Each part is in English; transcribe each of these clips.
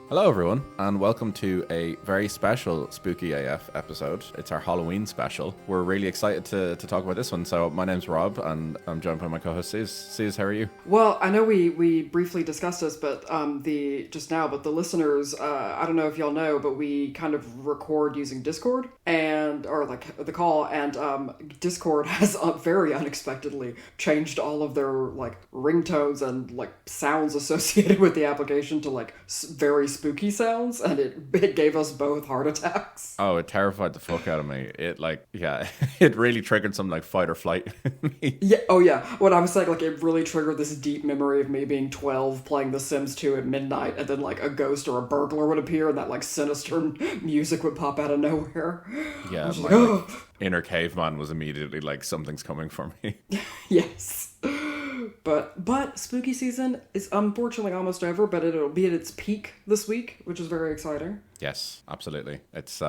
Hello everyone, and welcome to a very special Spooky AF episode. It's our Halloween special. We're really excited to talk about this one. So my name's Rob, and I'm joined by my co-host Suz. Suz, how are you? Well, I know we briefly discussed this, but the listeners, I don't know if y'all know, but we kind of record using Discord or the call, and Discord has very unexpectedly changed all of their ringtones and sounds associated with the application to very spooky sounds, and it gave us both heart attacks. Oh, it terrified the fuck out of me. It it really triggered some fight or flight in me. Yeah, oh yeah. What I was saying, it really triggered this deep memory of me being 12 playing The Sims 2 at midnight, and then a ghost or a burglar would appear and that sinister music would pop out of nowhere. Yeah, inner caveman was immediately something's coming for me. Yes. But spooky season is unfortunately almost over, but it'll be at its peak this week, which is very exciting. Yes, absolutely. It's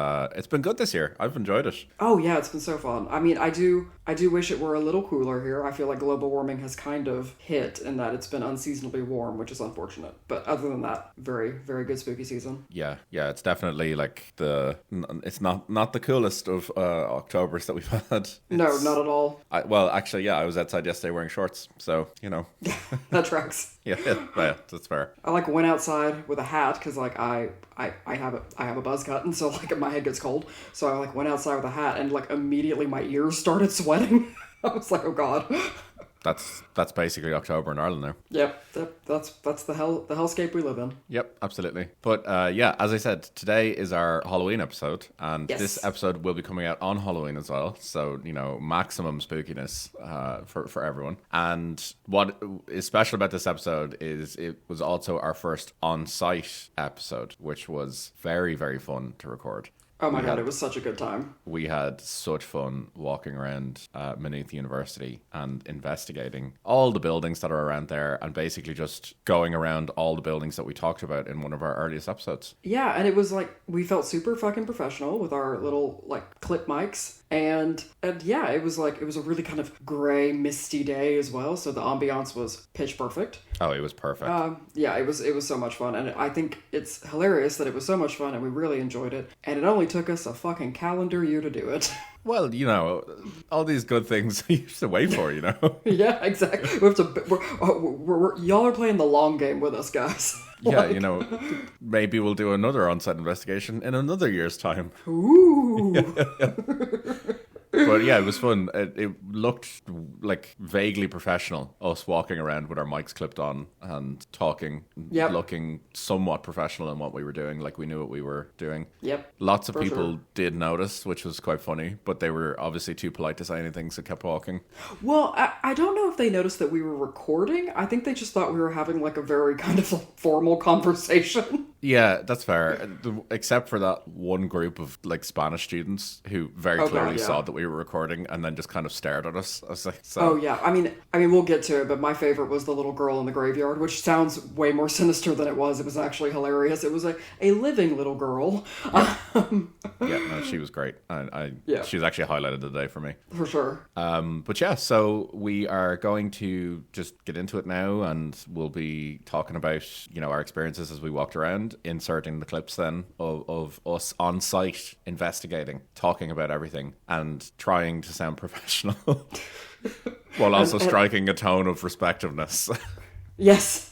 been good this year. I've enjoyed it. Oh yeah, it's been so fun. I mean, I do wish it were a little cooler here. I feel like global warming has kind of hit in that it's been unseasonably warm, which is unfortunate. But other than that, very, very good spooky season. Yeah, it's definitely it's not the coolest of Octobers that we've had. No, not at all. I was outside yesterday wearing shorts, so That tracks. Yeah, that's fair. I went outside with a hat because I have a buzz cut, and so my head gets cold. So I went outside with a hat, and immediately my ears started sweating. I was like, oh god. That's basically October in Ireland now. Yep, that's the hellscape we live in. Yep, absolutely. But as I said, today is our Halloween episode, and This episode will be coming out on Halloween as well. So maximum spookiness for everyone. And what is special about this episode is it was also our first on-site episode, which was very, very fun to record. Oh my god, it was such a good time. We had such fun walking around Maynooth University and investigating all the buildings that are around there, and basically just going around all the buildings that we talked about in one of our earliest episodes. Yeah, and it was we felt super fucking professional with our little clip mics. And yeah, it was a really kind of gray, misty day as well, so the ambiance was pitch perfect. Oh, it was perfect. Yeah, it was so much fun, and I think it's hilarious that it was so much fun, and we really enjoyed it. And it only took us a fucking calendar year to do it. Well, all these good things you have to wait for, Yeah, exactly. We have to. Y'all are playing the long game with us, guys. Yeah, maybe we'll do another on-site investigation in another year's time. Ooh. But yeah, it was fun. It looked vaguely professional, us walking around with our mics clipped on and talking, looking somewhat professional in what we were doing, we knew what we were doing. Yep. Lots of people did notice, which was quite funny, but they were obviously too polite to say anything, so kept walking. Well, I don't know if they noticed that we were recording. I think they just thought we were having a very kind of formal conversation. Yeah, that's fair. Except for that one group of Spanish students who very clearly saw that we were recording and then just kind of stared at us. I was like, so. Oh yeah, I mean, we'll get to it, but my favorite was the little girl in the graveyard, which sounds way more sinister than it was. It was actually hilarious. It was a living little girl. Yeah, no, she was great. She was actually highlighted the day for me. For sure. But yeah, so we are going to just get into it now, and we'll be talking about our experiences as we walked around, inserting the clips then of us on site investigating, talking about everything, and trying to sound professional while also striking a tone of respectiveness. Yes.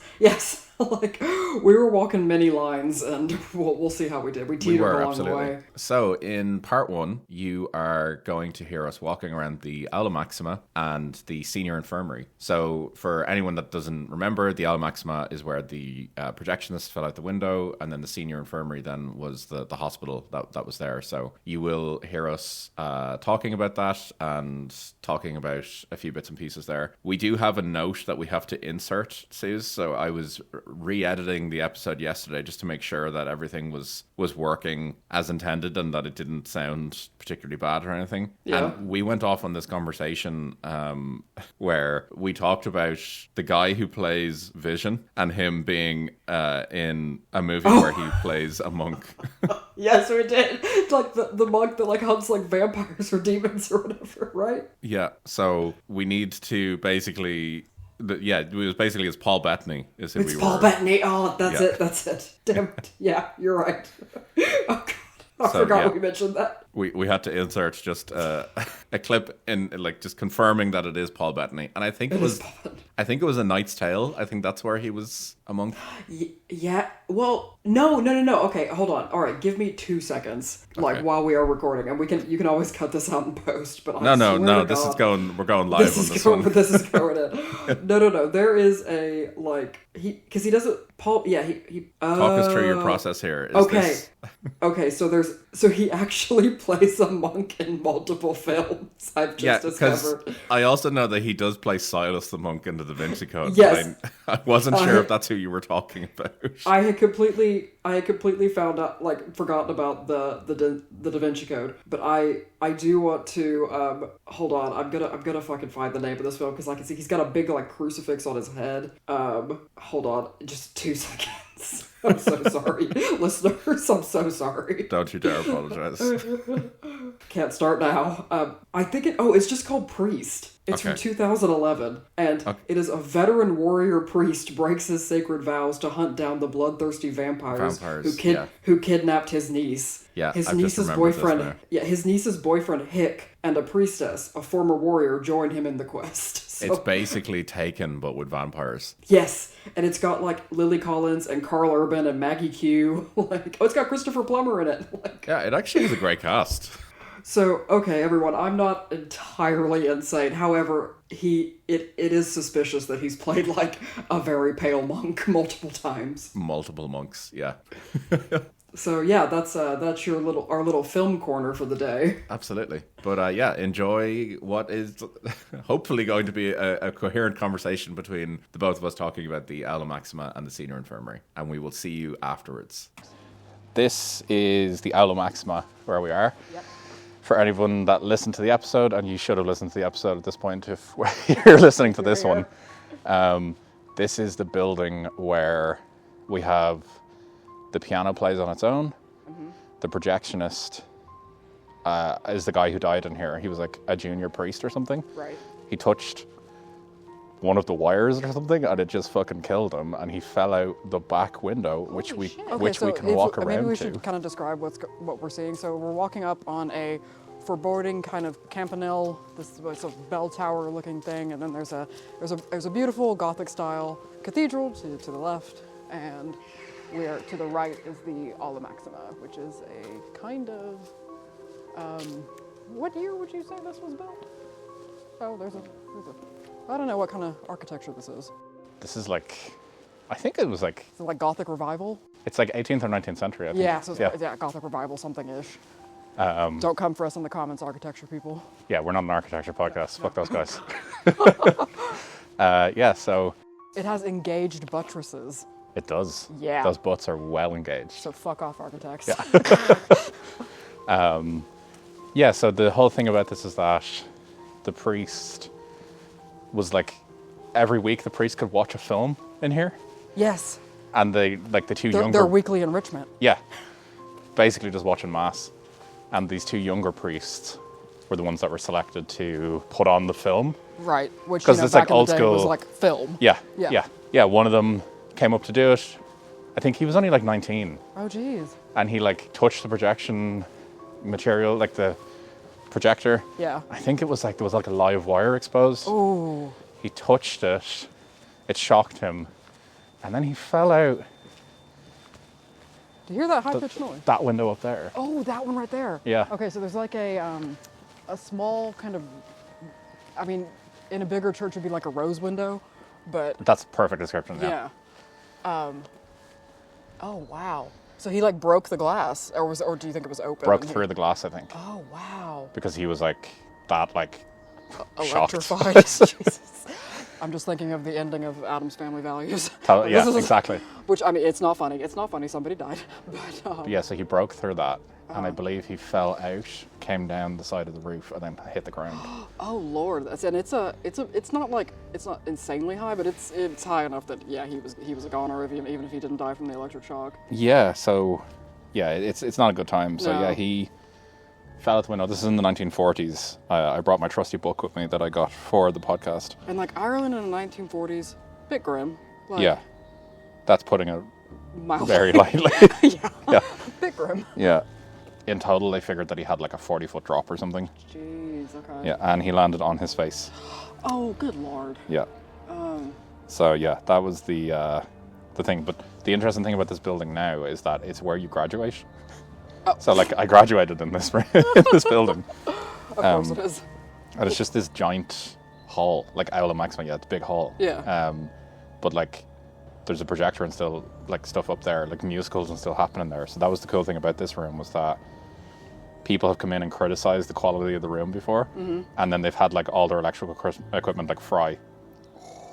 We were walking many lines, and we'll see how we did. We teetered along the way. So in part one, you are going to hear us walking around the Aula Maxima and the Senior Infirmary. So for anyone that doesn't remember, the Aula Maxima is where the projectionist fell out the window, and then the Senior Infirmary then was the hospital that was there. So you will hear us talking about that and talking about a few bits and pieces there. We do have a note that we have to insert, Suz, so I was re-editing the episode yesterday just to make sure that everything was working as intended and that it didn't sound particularly bad or anything. Yeah. And we went off on this conversation where we talked about the guy who plays Vision and him being in a movie where he plays a monk. Yes, we did. It's the monk that hunts vampires or demons or whatever, right? Yeah, so we need to basically it was basically it's Paul Bettany is who It's we Paul were. Bettany. Oh, that's it. Damn it. Yeah, you're right. Oh, God. I forgot we mentioned that. We had to insert just a clip in like just confirming that it is Paul Bettany, and I think it was A Knight's Tale. I think that's where he was a monk. Yeah. Well, no. Okay, hold on. All right, give me 2 seconds, like while we are recording, and you can always cut this out in post. But No. We're going live on this one. This is going in. No. There is a because he doesn't. Paul. Yeah. He. Talk us through your process here. Okay. So he actually plays a monk in multiple films. I've just discovered. I also know that he does play Silas the monk in the Da Vinci Code. Yes. I wasn't sure if that's who you were talking about. I had completely found out, forgotten about the Da Vinci Code. But I do want to hold on. I'm gonna fucking find the name of this film because I can see he's got a big crucifix on his head. Hold on, just 2 seconds. I'm so sorry, listeners. I'm so sorry. Don't you dare apologize. Can't start now. I think it's just called Priest. It's from 2011, and it is a veteran warrior priest breaks his sacred vows to hunt down the bloodthirsty vampires who kidnapped his niece. Yeah, his niece's boyfriend. Yeah, his niece's boyfriend Hick and a priestess, a former warrior, join him in the quest. So, it's basically Taken, but with vampires. Yes, and it's got Lily Collins and Carl Urban and Maggie Q. It's got Christopher Plummer in it. Yeah, it actually is a great cast. So, okay, everyone, I'm not entirely insane. However, it is suspicious that he's played a very pale monk multiple times. Multiple monks, yeah. So yeah, that's our little film corner for the day. Absolutely. But enjoy what is hopefully going to be a coherent conversation between the both of us talking about the Aula Maxima and the Senior Infirmary. And we will see you afterwards. This is the Aula Maxima where we are. Yep. For anyone that listened to the episode, and you should have listened to the episode at this point if you're listening to this one. This is the building where we have the piano plays on its own. Mm-hmm. The projectionist is the guy who died in here. He was a junior priest or something. Right. He touched one of the wires or something, and it just fucking killed him. And he fell out the back window, which we can walk around to. Maybe we should kind of describe what we're seeing. So we're walking up on a foreboding kind of campanile. This is a bell tower looking thing, and then there's a beautiful Gothic style cathedral to the left, and to the right is the Aula Maxima, which is a kind of what year would you say this was built? Oh, there's a I don't know what kind of architecture this is. This is I think it was Is it Gothic Revival? It's 18th or 19th century, I think. Yeah, so it's Gothic Revival something-ish. Don't come for us in the comments, architecture people. Yeah, we're not an architecture podcast. No. Fuck those guys. So... It has engaged buttresses. It does. Yeah. Those butts are well engaged. So fuck off, architects. Yeah. So the whole thing about this is that the priest was every week the priest could watch a film in here. Yes. And the two younger... Their weekly enrichment. Yeah. Basically just watching mass. And these two younger priests were the ones that were selected to put on the film. Right. Which, it's back old in the day school. was film. Yeah. One of them came up to do it. I think he was only 19. Oh, geez. And he touched the projection material, the projector. Yeah. I think it was there was a live wire exposed. Oh. He touched it. It shocked him. And then he fell out. Do you hear that high-pitched noise? That window up there. Oh, that one right there. Yeah. Okay, so there's a small kind of, in a bigger church would be a rose window, but... That's a perfect description, yeah. Oh, wow. So he broke the glass, or do you think it was open? Broke through the glass, I think. Oh, wow. Because he was that electrified. Jesus. I'm just thinking of the ending of Addams Family Values. Yeah, exactly. Which, it's not funny. It's not funny. Somebody died. But, yeah, so he broke through that, and I believe he fell out, came down the side of the roof, and then hit the ground. Oh Lord! And it's not insanely high, but it's high enough that he was a goner even if he didn't die from the electric shock. Yeah. So, yeah, it's not a good time. So no. yeah, he fell out the window. This is in the 1940s. I brought my trusty book with me that I got for the podcast. And like Ireland in the 1940s, bit grim. Like, Yeah. That's putting it mildly. very lightly. Yeah. Bit grim. Yeah. In total, they figured that he had like a 40-foot drop or something. Jeez, okay. Yeah, and he landed on his face. Oh, good lord. Yeah. So yeah, that was the thing. But the interesting thing about this building now is that it's where you graduate. Oh. So like I graduated in this in this building. Of course it is. And it's just this giant hall, like Aula Maxima. Yeah, it's a big hall. Yeah. But like, there's a projector and still like stuff up there, like musicals and still happening there. So that was the cool thing about this room, was that people have come in and criticized the quality of the room before, and then they've had like all their electrical equipment like fry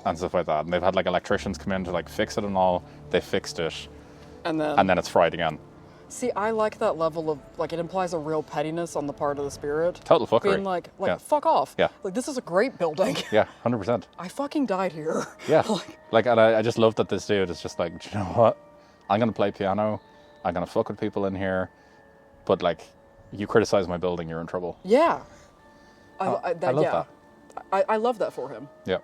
and stuff like that, and they've had like electricians come in to like fix it and all. They fixed it, And then it's fried again. see, I like that level of like, it implies a real pettiness on the part of the spirit. Total fuckery. Being like Yeah. fuck off. Yeah. Like, this is a great building. Yeah, 100%. I fucking died here. Yeah, like, and I just love that this dude is just like, do you know what? I'm gonna play piano. I'm gonna fuck with people in here, but like, you criticize my building, you're in trouble. Yeah. I love yeah. that. I love that for him. Yeah,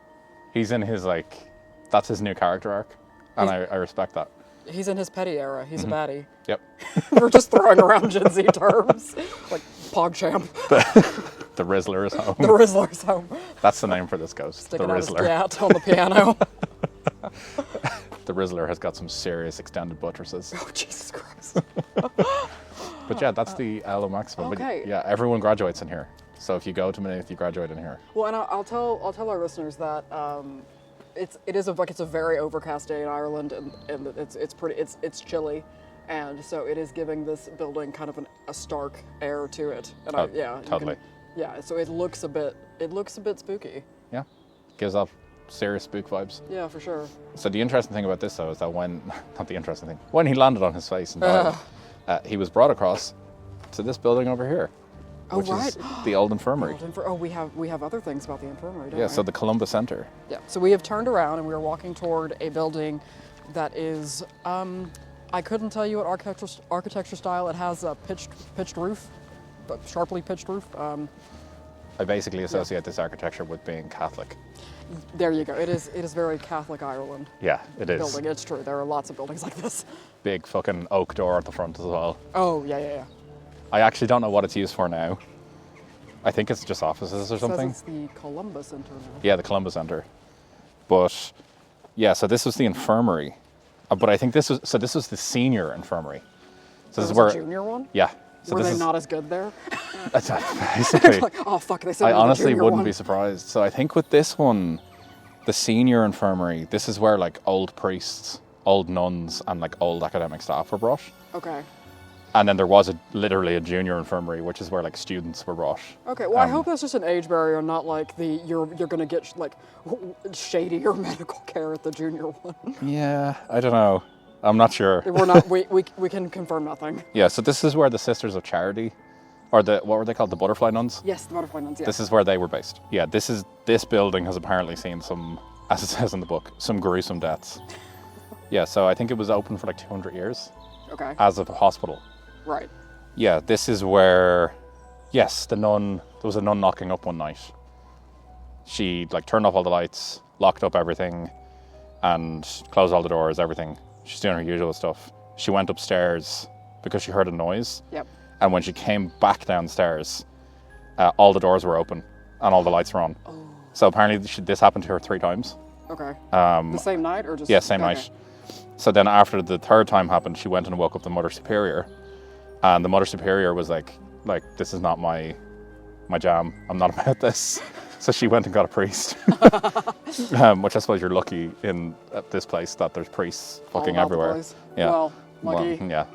he's in his like, that's his new character arc, and I respect that. He's in his petty era. He's a baddie. Yep. We're just throwing around Gen Z terms. Like PogChamp. The Rizzler is home. The Rizzler's home. That's the name for this ghost. Sticking the out his Rizzler. gat on the piano. The Rizzler has got some serious extended buttresses. Oh, Jesus Christ. But yeah, that's the Aula Maxima. Okay. But yeah, everyone graduates in here. So if you go to Maynooth, you graduate in here. Well, and I'll tell our listeners that it's a very overcast day in Ireland, and it's chilly, and so it is giving this building kind of a stark air to it. And Totally. So it looks a bit spooky. Yeah, gives off serious spook vibes. Yeah, for sure. So the interesting thing about this, though, is that when he landed on his face and died, he was brought across to this building over here, which is the old infirmary. We have other things about the infirmary, don't we? Yeah, so the Columbus Centre. Yeah, so we have turned around and we are walking toward a building that is, I couldn't tell you what architecture style. It has a pitched roof, a sharply pitched roof. I basically associate this architecture with being Catholic. There you go. It is very Catholic Ireland. Yeah, it is. Building. It's true. There are lots of buildings like this. Big fucking oak door at the front as well. Oh, yeah. I actually don't know what it's used for now. I think it's just offices or something. It says it's the Columbus Center now. Yeah, the Columbus Centre. But yeah, so this was the infirmary. But I think this was the senior infirmary. So this is where a junior one? Yeah. So Were they not as good there? That's basically. Like, oh fuck, they said I honestly junior wouldn't one. be surprised. So I think with this one, the senior infirmary, this is where like old priests, old nuns, and like old academic staff were brought. Okay. And then there was literally a junior infirmary, which is where like students were brought. Okay, well, I hope that's just an age barrier, not like you're gonna get like shadier medical care at the junior one. Yeah, I don't know. I'm not sure. We're not. We can confirm nothing. Yeah, so this is where the Sisters of Charity, or what were they called? The Butterfly Nuns? Yes, the Butterfly Nuns, yeah. This is where they were based. Yeah, this building has apparently seen some, as it says in the book, some gruesome deaths. Yeah, so I think it was open for like 200 years. Okay. As a hospital. Right. Yeah, this is where, yes, there was a nun knocking up one night. She like turned off all the lights, locked up everything, and closed all the doors, everything. She's doing her usual stuff. She went upstairs because she heard a noise. Yep. And when she came back downstairs, all the doors were open and all the lights were on. Oh. So apparently this happened to her 3 times. Okay. The same night or just? Yeah, same night. So then after the 3rd time happened, she went and woke up the Mother Superior. And the Mother Superior was like, this is not my jam. I'm not about this. So she went and got a priest. Which I suppose you're lucky in this place that there's priests fucking everywhere. Yeah. Well, lucky. Well, yeah.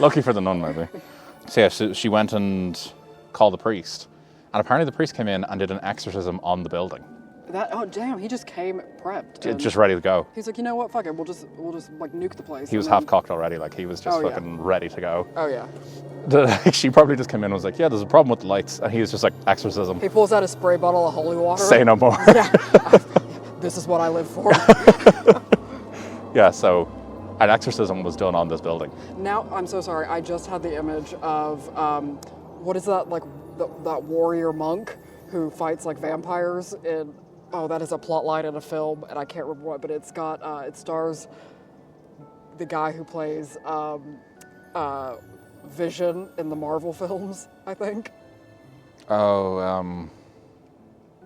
Lucky for the nun, maybe. So yeah, she went and called the priest. And apparently the priest came in and did an exorcism on the building. Oh damn! He just came prepped. Just ready to go. He's like, you know what? Fuck it. We'll just like nuke the place. He was half cocked already. Like he was just fucking ready to go. Oh yeah. She probably just came in and was like, yeah, there's a problem with the lights, and he was just like, exorcism. He pulls out a spray bottle of holy water. Say no more. Yeah. This is what I live for. Yeah. So, an exorcism was done on this building. Now I'm so sorry. I just had the image of what is that, like, that warrior monk who fights, like, vampires in, that is a plot line in a film, and I can't remember what, but it stars the guy who plays Vision in the Marvel films, I think. Oh,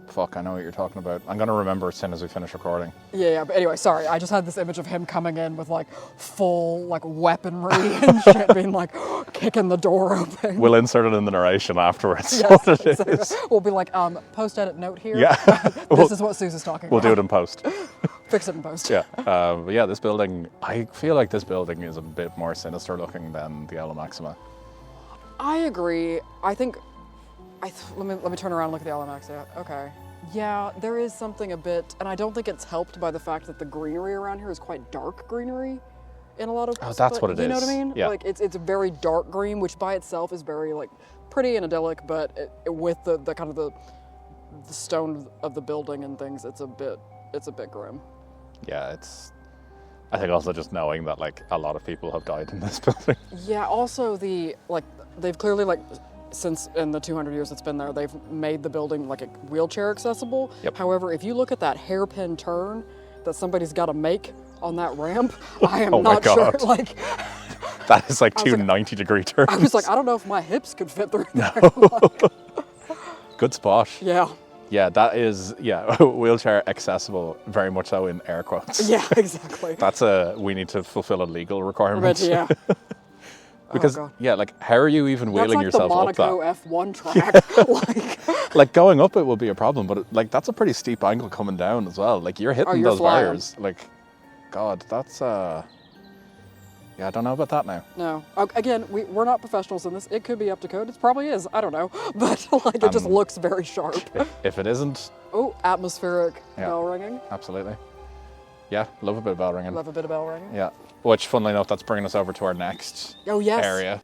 fuck, I know what you're talking about. I'm going to remember as soon as we finish recording. Yeah, but anyway, sorry. I just had this image of him coming in with, like, full, like, weaponry and shit, being, like, kicking the door open. We'll insert it in the narration afterwards. Yes, what it exactly. is. We'll be like, post-edit note here. Yeah. This is what Suz is talking We'll about. do it in post. Fix it in post. Yeah. But yeah, this building, I feel like this building is a bit more sinister looking than the Aula Maxima. I agree. I think... let me turn around and look at the Alamax. Yeah, okay. Yeah, there is something a bit, and I don't think it's helped by the fact that the greenery around here is quite dark greenery in a lot of... Oh, that's what it is. You know what I mean? Yeah. Like, it's a very dark green, which by itself is very, like, pretty and idyllic, but with the kind of the stone of the building and things, it's a bit grim. Yeah, I think also just knowing that, like, a lot of people have died in this building. Yeah, also they've clearly, like, since in the 200 years it's been there, they've made the building like a wheelchair accessible. Yep. However, if you look at that hairpin turn that somebody's got to make on that ramp, I am Oh my not sure. God. Like, That is like two like, 90-degree turns. I was like, I don't know if my hips could fit through there. Good spot. Yeah. Yeah, that is, wheelchair accessible, very much so in air quotes. Yeah, exactly. We need to fulfill a legal requirement. But, yeah. Because, like, how are you even wheeling That's like yourself up the that? Monaco F1 track. Like, going up it will be a problem, but, like, that's a pretty steep angle coming down as well. Like, you're hitting you're those flying. wires. Like, God, that's, yeah, I don't know about that now. No. Again, we're not professionals in this. It could be up to code. It probably is. I don't know. But, like, it just looks very sharp. If it isn't... Oh, atmospheric bell ringing. Absolutely. Yeah, love a bit of bell ringing. Love a bit of bell ringing. Yeah. Which, funnily enough, that's bringing us over to our next area.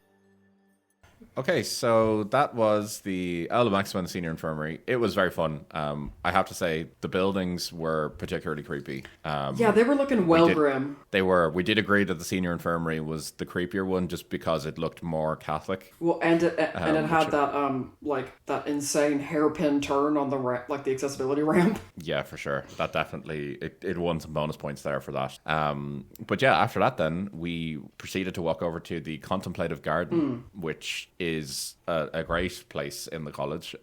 Okay, so that was the Aula Maxima and the Senior Infirmary. It was very fun. I have to say, the buildings were particularly creepy. Yeah, they were looking grim. They were. We did agree that the Senior Infirmary was the creepier one just because it looked more Catholic. Well, and it had that that insane hairpin turn on the the accessibility ramp. Yeah, for sure. That definitely it won some bonus points there for that. But yeah, after that, then we proceeded to walk over to the Contemplative Garden, which is a great place in the college.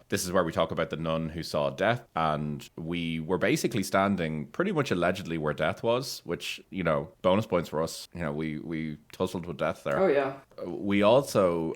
This is where we talk about the nun who saw death, and we were basically standing pretty much allegedly where death was, which, you know, bonus points for us. You know, we tussled with death there. Oh yeah. We also,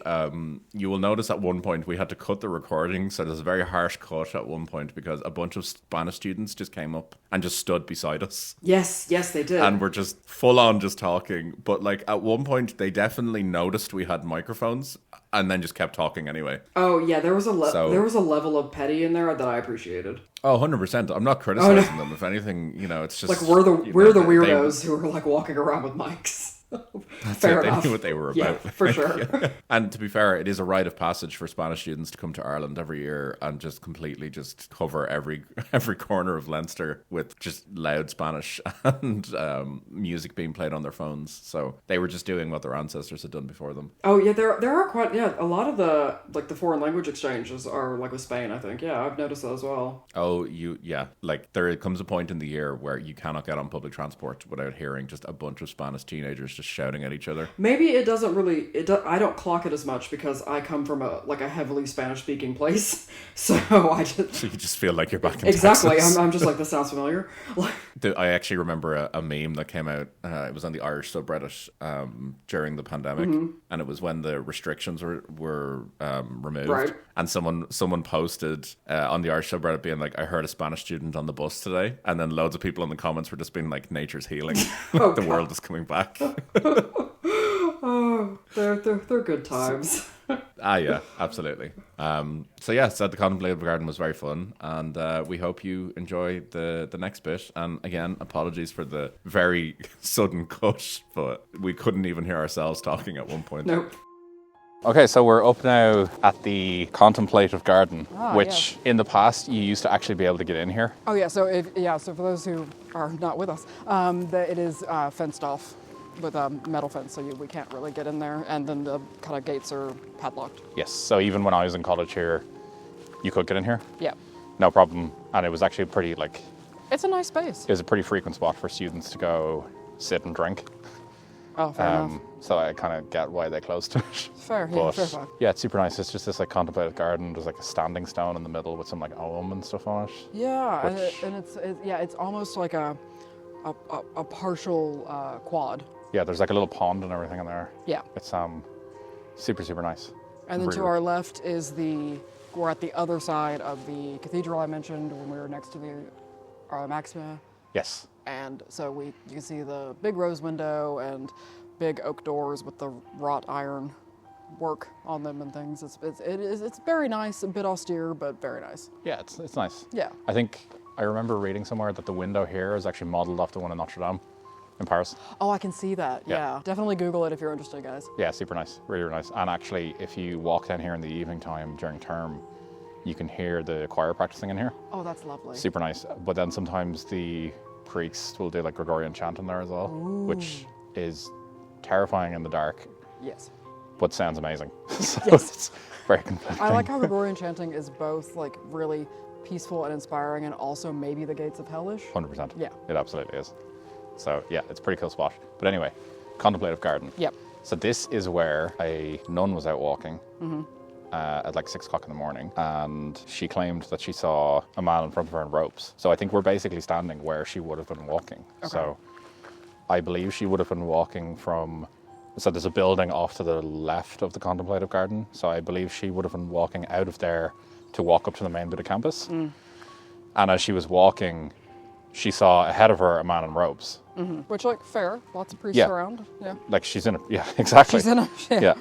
you will notice at one point we had to cut the recording, so there's a very harsh cut at one point because a bunch of Spanish students just came up and just stood beside us. Yes, they did. And we're just full on just talking. But like at one point they definitely noticed we had microphones and then just kept talking anyway. Oh yeah, there was a level of petty in there that I appreciated. Oh, 100%. I'm not criticizing them. If anything, you know, it's just like we're the weirdos who are like walking around with mics. Fair enough. They knew what they were about. Yeah, for sure. Yeah. And to be fair, it is a rite of passage for Spanish students to come to Ireland every year and just completely just cover every corner of Leinster with just loud Spanish and music being played on their phones. So they were just doing what their ancestors had done before them. Oh yeah, there are quite a lot of the foreign language exchanges are like with Spain. I think I've noticed that as well. Oh, like there comes a point in the year where you cannot get on public transport without hearing just a bunch of Spanish teenagers just shouting at each other. Maybe it doesn't really. I don't clock it as much because I come from a heavily Spanish speaking place, so you just feel like you're back in exactly. Texas. I'm just like, this sounds familiar. I actually remember a meme that came out. It was on the Irish subreddit during the pandemic, and it was when the restrictions were removed. Right. And someone posted on the Irish subreddit being like, "I heard a Spanish student on the bus today," and then loads of people in the comments were just being like, "Nature's healing, the world is coming back." Oh, they're good times. Yeah, absolutely. So the Contemplative Garden was very fun, and we hope you enjoy the next bit. And again, apologies for the very sudden cut, but we couldn't even hear ourselves talking at one point. Nope. Okay, so we're up now at the Contemplative Garden, which in the past you used to actually be able to get in here. Oh yeah, so for those who are not with us, it is fenced off. with a metal fence, so we can't really get in there. And then the kind of gates are padlocked. Yes, so even when I was in college here, you could get in here? Yeah. No problem. And it was actually pretty, It's a nice space. it was a pretty frequent spot for students to go sit and drink. Oh, fair enough. So I kind of get why they closed it. Fair, yeah, But fair. yeah, it's super nice. It's just this contemplative garden. There's a standing stone in the middle with some ogham and stuff on it. Yeah, Which- and it's almost like a partial quad. Yeah, there's a little pond and everything in there. Yeah. It's super, super nice. And then to Really- our left is we're at the other side of the cathedral I mentioned when we were next to the Maxima. Yes. And so you can see the big rose window and big oak doors with the wrought iron work on them and things. It's very nice, a bit austere, but very nice. Yeah, it's nice. Yeah. I think I remember reading somewhere that the window here is actually modeled off the one in Notre Dame in Paris. Oh, I can see that. Yeah. Yeah. Definitely Google it if you're interested, guys. Yeah, super nice. Really, really nice. And actually, if you walk down here in the evening time during term, you can hear the choir practicing in here. Oh, that's lovely. Super nice. But then sometimes the priests will do Gregorian chant in there as well, which is terrifying in the dark, Yes. but sounds amazing. So Yes. it's very conflicting. I like how Gregorian chanting is both really peaceful and inspiring, and also maybe the gates of hellish. 100%. Yeah. It absolutely is. So yeah, it's a pretty cool spot. But anyway, contemplative garden. Yep. So this is where a nun was out walking at 6 o'clock in the morning, and she claimed that she saw a man in front of her in ropes. So I think we're basically standing where she would have been walking. Okay. So I believe she would have been walking so there's a building off to the left of the contemplative garden. So I believe she would have been walking out of there to walk up to the main bit of campus. And as she was walking, she saw ahead of her a man in robes. Which, fair. Lots of priests Yeah. around. Yeah. She's in a, yeah, exactly. She's in a... Yeah.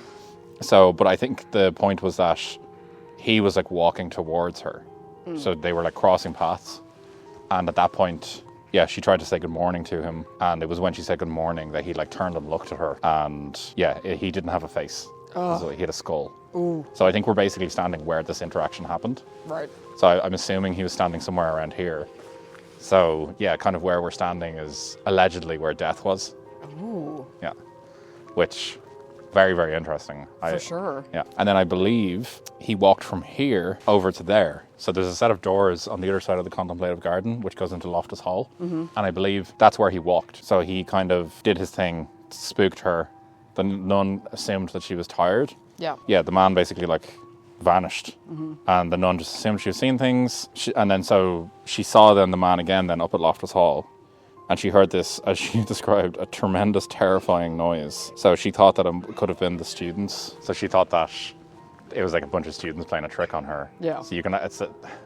So, but I think the point was that he was walking towards her. So they were crossing paths. And at that point, yeah, she tried to say good morning to him. And it was when she said good morning that he turned and looked at her. And yeah, he didn't have a face. So he had a skull. Ooh. So I think we're basically standing where this interaction happened. Right. So I'm assuming he was standing somewhere around here. So yeah, kind of where we're standing is allegedly where death was. Ooh. Yeah. Which, very, very interesting. For sure. Yeah. And then I believe he walked from here over to there. So there's a set of doors on the other side of the contemplative garden, which goes into Loftus Hall. And I believe that's where he walked. So he kind of did his thing, spooked her. The nun assumed that she was tired. Yeah. Yeah, the man basically vanished. And the nun just assumed she was seeing things. And then so she saw then the man again then up at Loftus Hall. And she heard this, as she described, a tremendous, terrifying noise. So she thought that it could have been the students. So she thought that it was a bunch of students playing a trick on her. Yeah. So you can,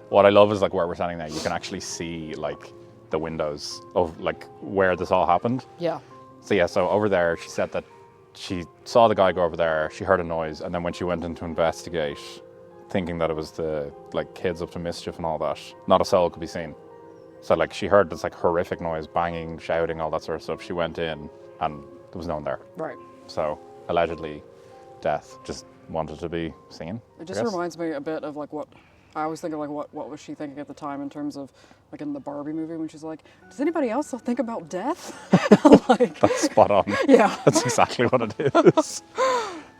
what I love is where we're standing now, you can actually see the windows of where this all happened. Yeah. So yeah, so over there, she said that she saw the guy go over there, she heard a noise, and then when she went in to investigate, thinking that it was the kids up to mischief and all that, not a soul could be seen. So she heard this horrific noise, banging, shouting, all that sort of stuff. She went in and there was no one there. Right. So allegedly, death just wanted to be seen. It just reminds me a bit of what I always think of what was she thinking at the time in terms of in the Barbie movie when she's like, does anybody else think about death? That's spot on. Yeah. That's exactly what it is.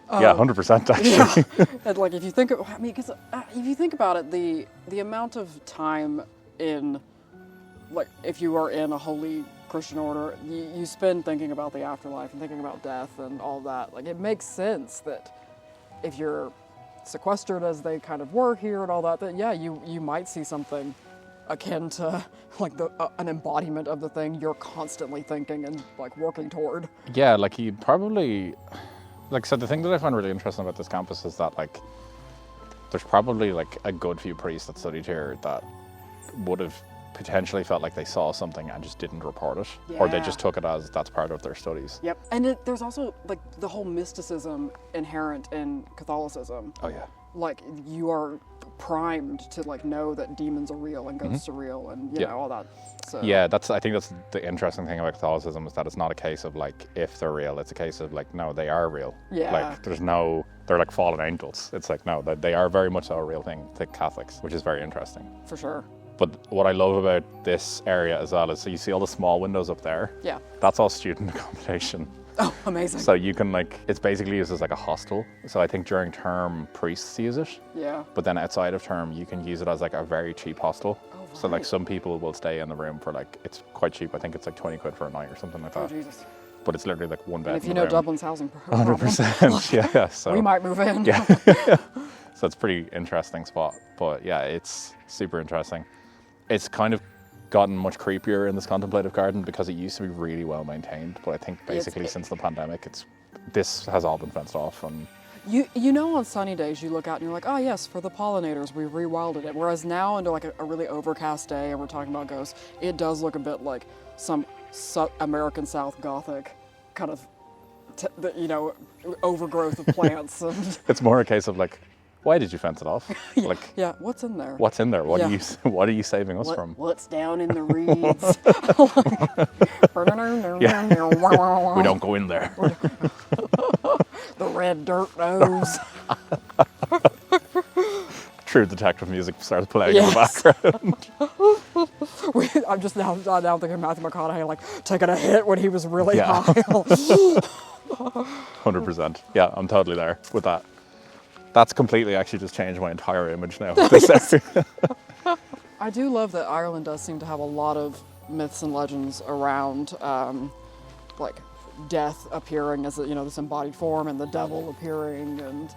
Yeah, 100% actually. Yeah. And if you think of, because if you think about it, the amount of time in if you are in a holy Christian order, you spend thinking about the afterlife and thinking about death and all that. It makes sense that if you're sequestered as they kind of were here and all that, yeah, you might see something akin to an embodiment of the thing you're constantly thinking and working toward. Yeah, you'd probably so the thing that I find really interesting about this campus is that there's probably a good few priests that studied here that would have potentially felt like they saw something and just didn't report it, or they just took it as that's part of their studies. Yep. And there's also the whole mysticism inherent in Catholicism. Oh yeah. You are primed to know that demons are real and ghosts are real and you know all that. So yeah, I think that's the interesting thing about Catholicism is that it's not a case of if they're real, it's a case of no, they are real. Yeah. There's no, they're fallen angels. It's no, they are very much so a real thing to Catholics, which is very interesting. For sure. But what I love about this area as well is, so you see all the small windows up there? Yeah. That's all student accommodation. Oh, amazing. So you can it's basically used as like a hostel. So I think during term priests use it. Yeah. But then outside of term, you can use it as like a very cheap hostel. Oh, So right. some people will stay in the room for it's quite cheap. I think it's like 20 quid for a night or something like that. Oh, Jesus. But it's literally like one bed. And if in you the know room. Dublin's housing problem, 100%. Yeah. So we might move in. Yeah. So it's a pretty interesting spot. But yeah, it's super interesting. It's kind of gotten much creepier in this contemplative garden because it used to be really well maintained. But I think basically since the pandemic, this has all been fenced off. And You know, on sunny days you look out and you're like, oh yes, for the pollinators we rewilded it. Whereas now into like a really overcast day and we're talking about ghosts, it does look a bit like some American South Gothic kind of, overgrowth of plants. And it's more a case of why did you fence it off? yeah, what's in there? What's in there? What are you saving us from? What's down in the reeds? We don't go in there. The red dirt nose. True detective music starts playing in the background. I'm just now thinking of Matthew McConaughey taking a hit when he was really high. 100%. Yeah, I'm totally there with that. That's completely actually just changed my entire image now. This area. I do love that Ireland does seem to have a lot of myths and legends around, death appearing as this embodied form, and the devil appearing, and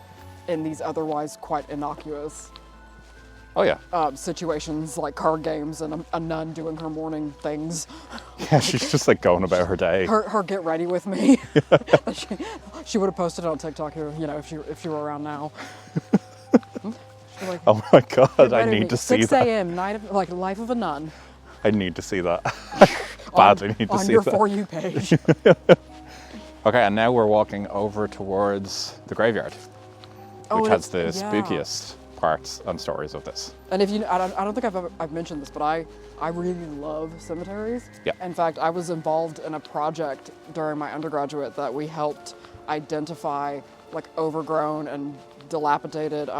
in these otherwise quite innocuous Oh yeah. Situations like card games and a nun doing her morning things. Yeah, she's just going about her day. Her get ready with me. she would have posted it on TikTok here, if she were around now. Oh my god, I Ready need to see 6 that. a.m. night of life of a nun. I need to see that. Badly need to on see your that. For You page. Okay, and now we're walking over towards the graveyard, which has the spookiest parts and stories of this. And if I don't think I've mentioned this, but I really love cemeteries. Yeah. In fact, I was involved in a project during my undergraduate that we helped identify overgrown and dilapidated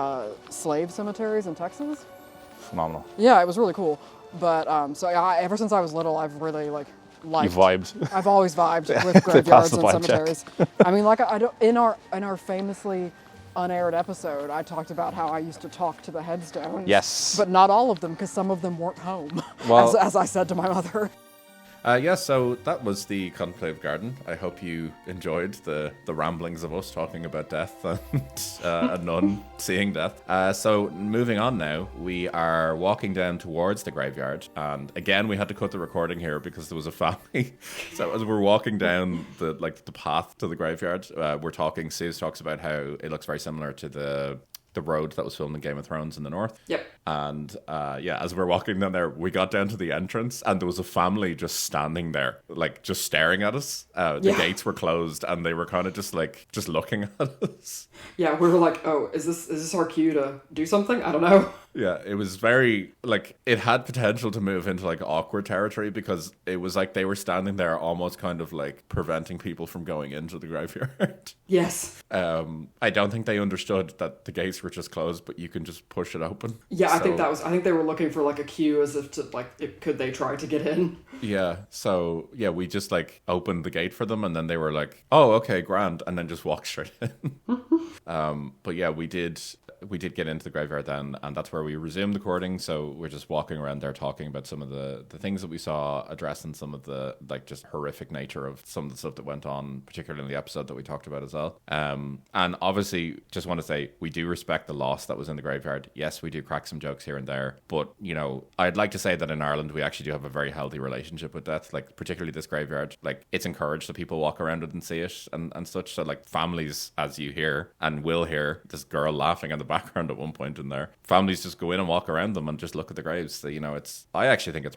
slave cemeteries in Texas. Phenomenal. Yeah, it was really cool. But ever since I was little, I've really liked. You've vibed. I've always vibed with graveyards and vibe cemeteries. I mean, I don't in our famously unaired episode, I talked about how I used to talk to the headstones. Yes. But not all of them, because some of them weren't home. Well, as I said to my mother. So that was the Contemplative Garden. I hope you enjoyed the ramblings of us talking about death and a nun seeing death. So moving on now, we are walking down towards the graveyard. And again, we had to cut the recording here because there was a family. So as we're walking down the path to the graveyard, we're talking, Suz talks about how it looks very similar to the road that was filmed in Game of Thrones in the north. Yep. And as we're walking down there, we got down to the entrance and there was a family just standing there, just staring at us. The gates were closed and they were kind of just looking at us. Yeah, we were like, oh, is this our cue to do something? I don't know. Yeah, it was very, it had potential to move into, awkward territory because it was they were standing there almost kind of, preventing people from going into the graveyard. Yes. I don't think they understood that the gates were just closed, but you can just push it open. Yeah, I think they were looking for, a cue as if to, could they try to get in? Yeah, so, we just, opened the gate for them, and then they were like, oh, okay, grand, and then just walked straight in. But yeah, we did get into the graveyard then, and that's where we resumed the recording. So we're just walking around there talking about some of the things that we saw, addressing some of the just horrific nature of some of the stuff that went on, particularly in the episode that we talked about as well. And obviously, just want to say, we do respect the loss that was in the graveyard. Yes, we do crack some jokes here and there, but I'd like to say that in Ireland we actually do have a very healthy relationship with death, particularly this graveyard. It's encouraged that people walk around it and see it and such. So families, as you hear and will hear, this girl laughing in the background at one point in there, families just go in and walk around them and just look at the graves. So, I actually think it's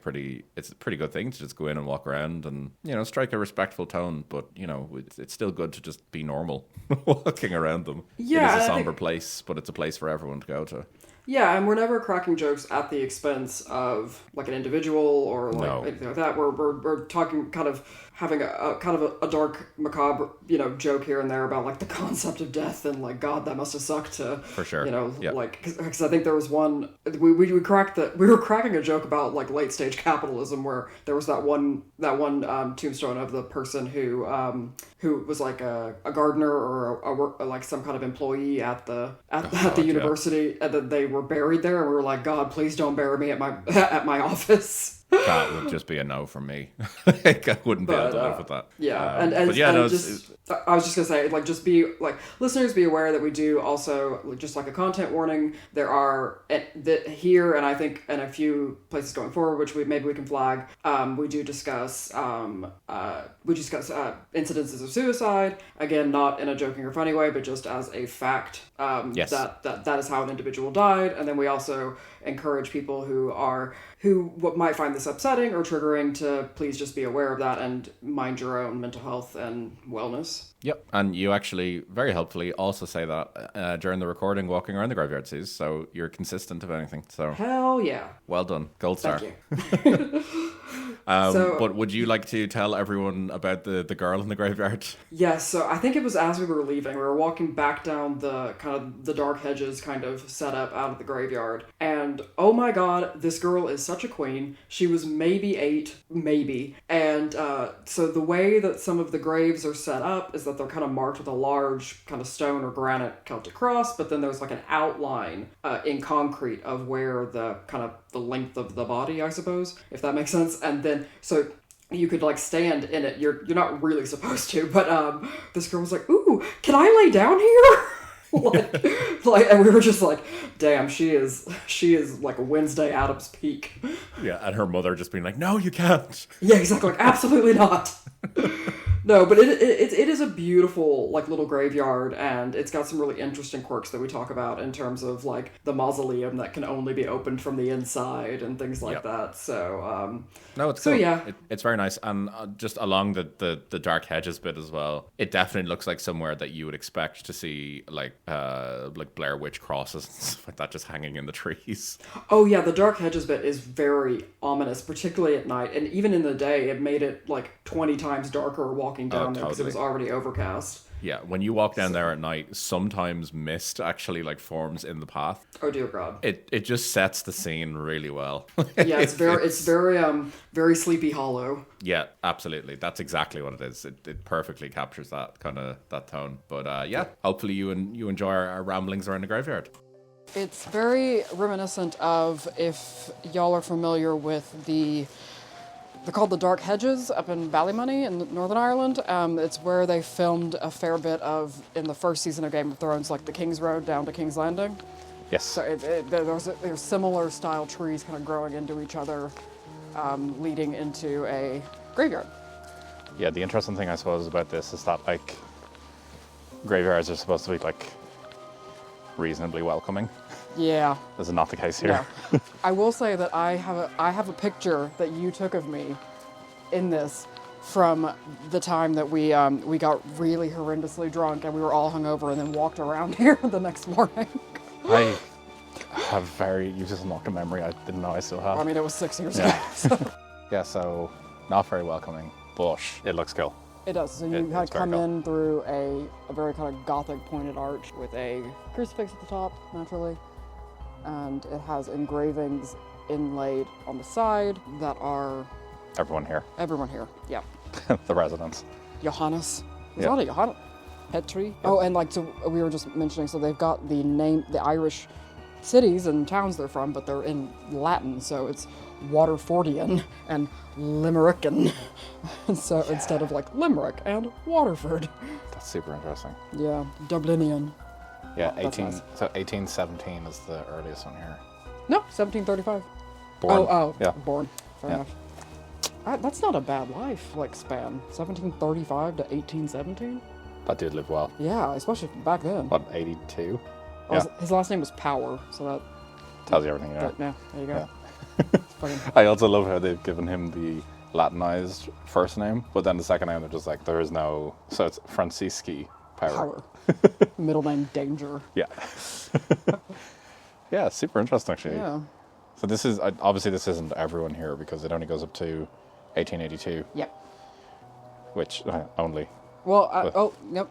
a pretty good thing to just go in and walk around and strike a respectful tone, but it's still good to just be normal walking around them. Yeah, it is a somber place, but it's a place for everyone to go to. Yeah, and we're never cracking jokes at the expense of an individual or anything like that. We're talking kind of having a kind of a dark, macabre, joke here and there about like the concept of death and like, God, that must have sucked to, For sure. like, because I think there was one, we were cracking a joke about like late stage capitalism where there was that one tombstone of the person who was like a gardener or like some kind of employee at the university, and then they were buried there, and we were like, God, please don't bury me at my office. That would just be a no from me. Like, I wouldn't be able to live with that. Yeah, I was just gonna say, like, just be like, listeners, be aware that we do also, just like a content warning. There are that here, and I think in a few places going forward, which maybe we can flag. We do discuss incidences of suicide. Again, not in a joking or funny way, but just as a fact. Yes. That is how an individual died, and then we also encourage people who might find this upsetting or triggering to please just be aware of that and mind your own mental health and wellness. Yep, and you actually very helpfully also say that during the recording, walking around the graveyard, Suz. So you're consistent of anything. So hell yeah, well done, gold star. Thank you. But would you like to tell everyone about the girl in the graveyard? Yes, so I think it was as we were leaving, we were walking back down the kind of the dark hedges kind of set up out of the graveyard, and oh my God, this girl is such a queen. She was maybe 8, and so the way that some of the graves are set up is that they're kind of marked with a large kind of stone or granite Celtic cross, but then there's like an outline in concrete of where the kind of the length of the body, I suppose, if that makes sense. And then so you could like stand in it. You're not really supposed to, but this girl was like, "Ooh, can I lay down here?" like, and we were just like, "Damn, she is like a Wednesday Addams peak." Yeah, and her mother just being like, "No, you can't." Yeah, exactly. Like, absolutely not. No, but it is a beautiful like little graveyard, and it's got some really interesting quirks that we talk about in terms of like the mausoleum that can only be opened from the inside and things like that. So no, it's so cool. yeah, it's very nice, and just along the dark hedges bit as well. It definitely looks like somewhere that you would expect to see like Blair Witch crosses and stuff like that just hanging in the trees. Oh yeah, the dark hedges bit is very ominous, particularly at night, and even in the day, it made it like 20 times darker walking down there because it was already overcast. Yeah, when you walk down there at night, sometimes mist actually like forms in the path. Oh dear God! It just sets the scene really well. Yeah, it's very Sleepy Hollow. Yeah, absolutely. That's exactly what it is. It perfectly captures that kind of that tone. But yeah, hopefully you enjoy our ramblings around the graveyard. It's very reminiscent of, if y'all are familiar with they're called the Dark Hedges up in Ballymoney in Northern Ireland. It's where they filmed a fair bit of, in the first season of Game of Thrones, like the King's Road down to King's Landing. Yes. So there's similar style trees kind of growing into each other, leading into a graveyard. Yeah, the interesting thing I suppose about this is that like graveyards are supposed to be like reasonably welcoming. Yeah. This is not the case here. No. I will say that I have a picture that you took of me in this from the time that we got really horrendously drunk and we were all hungover and then walked around here the next morning. I have you just unlocked a memory I didn't know I still had. I mean, it was 6 years ago. So. Yeah, so not very welcoming, but it looks cool. It does. So you had come in through a very kind of Gothic pointed arch with a crucifix at the top, naturally. And it has engravings inlaid on the side that are... Everyone here, yeah. the residents. Johannes. There's a lot of Johannes. Petri. Yep. Oh, and like, so we were just mentioning, so they've got the Irish cities and towns they're from, but they're in Latin, so it's Waterfordian and Limerickan. So instead of like Limerick and Waterford. That's super interesting. Yeah, Dublinian. Yeah, oh, nice. So 1817 is the earliest one here. No, 1735. Born. Yeah. Born. Fair enough. That's not a bad life, like, span. 1735 to 1817? That dude lived well. Yeah, especially back then. What, 82? His last name was Power, so that... Tells you everything, yeah. Yeah, there you go. Yeah. I also love how they've given him the Latinized first name, but then the second name they're just like, there is no... So it's Francisci Power. Middle name Danger. Yeah. Yeah, super interesting, actually. Yeah. So this is, obviously this isn't everyone here because it only goes up to 1882. Yep. which only. Well, yep.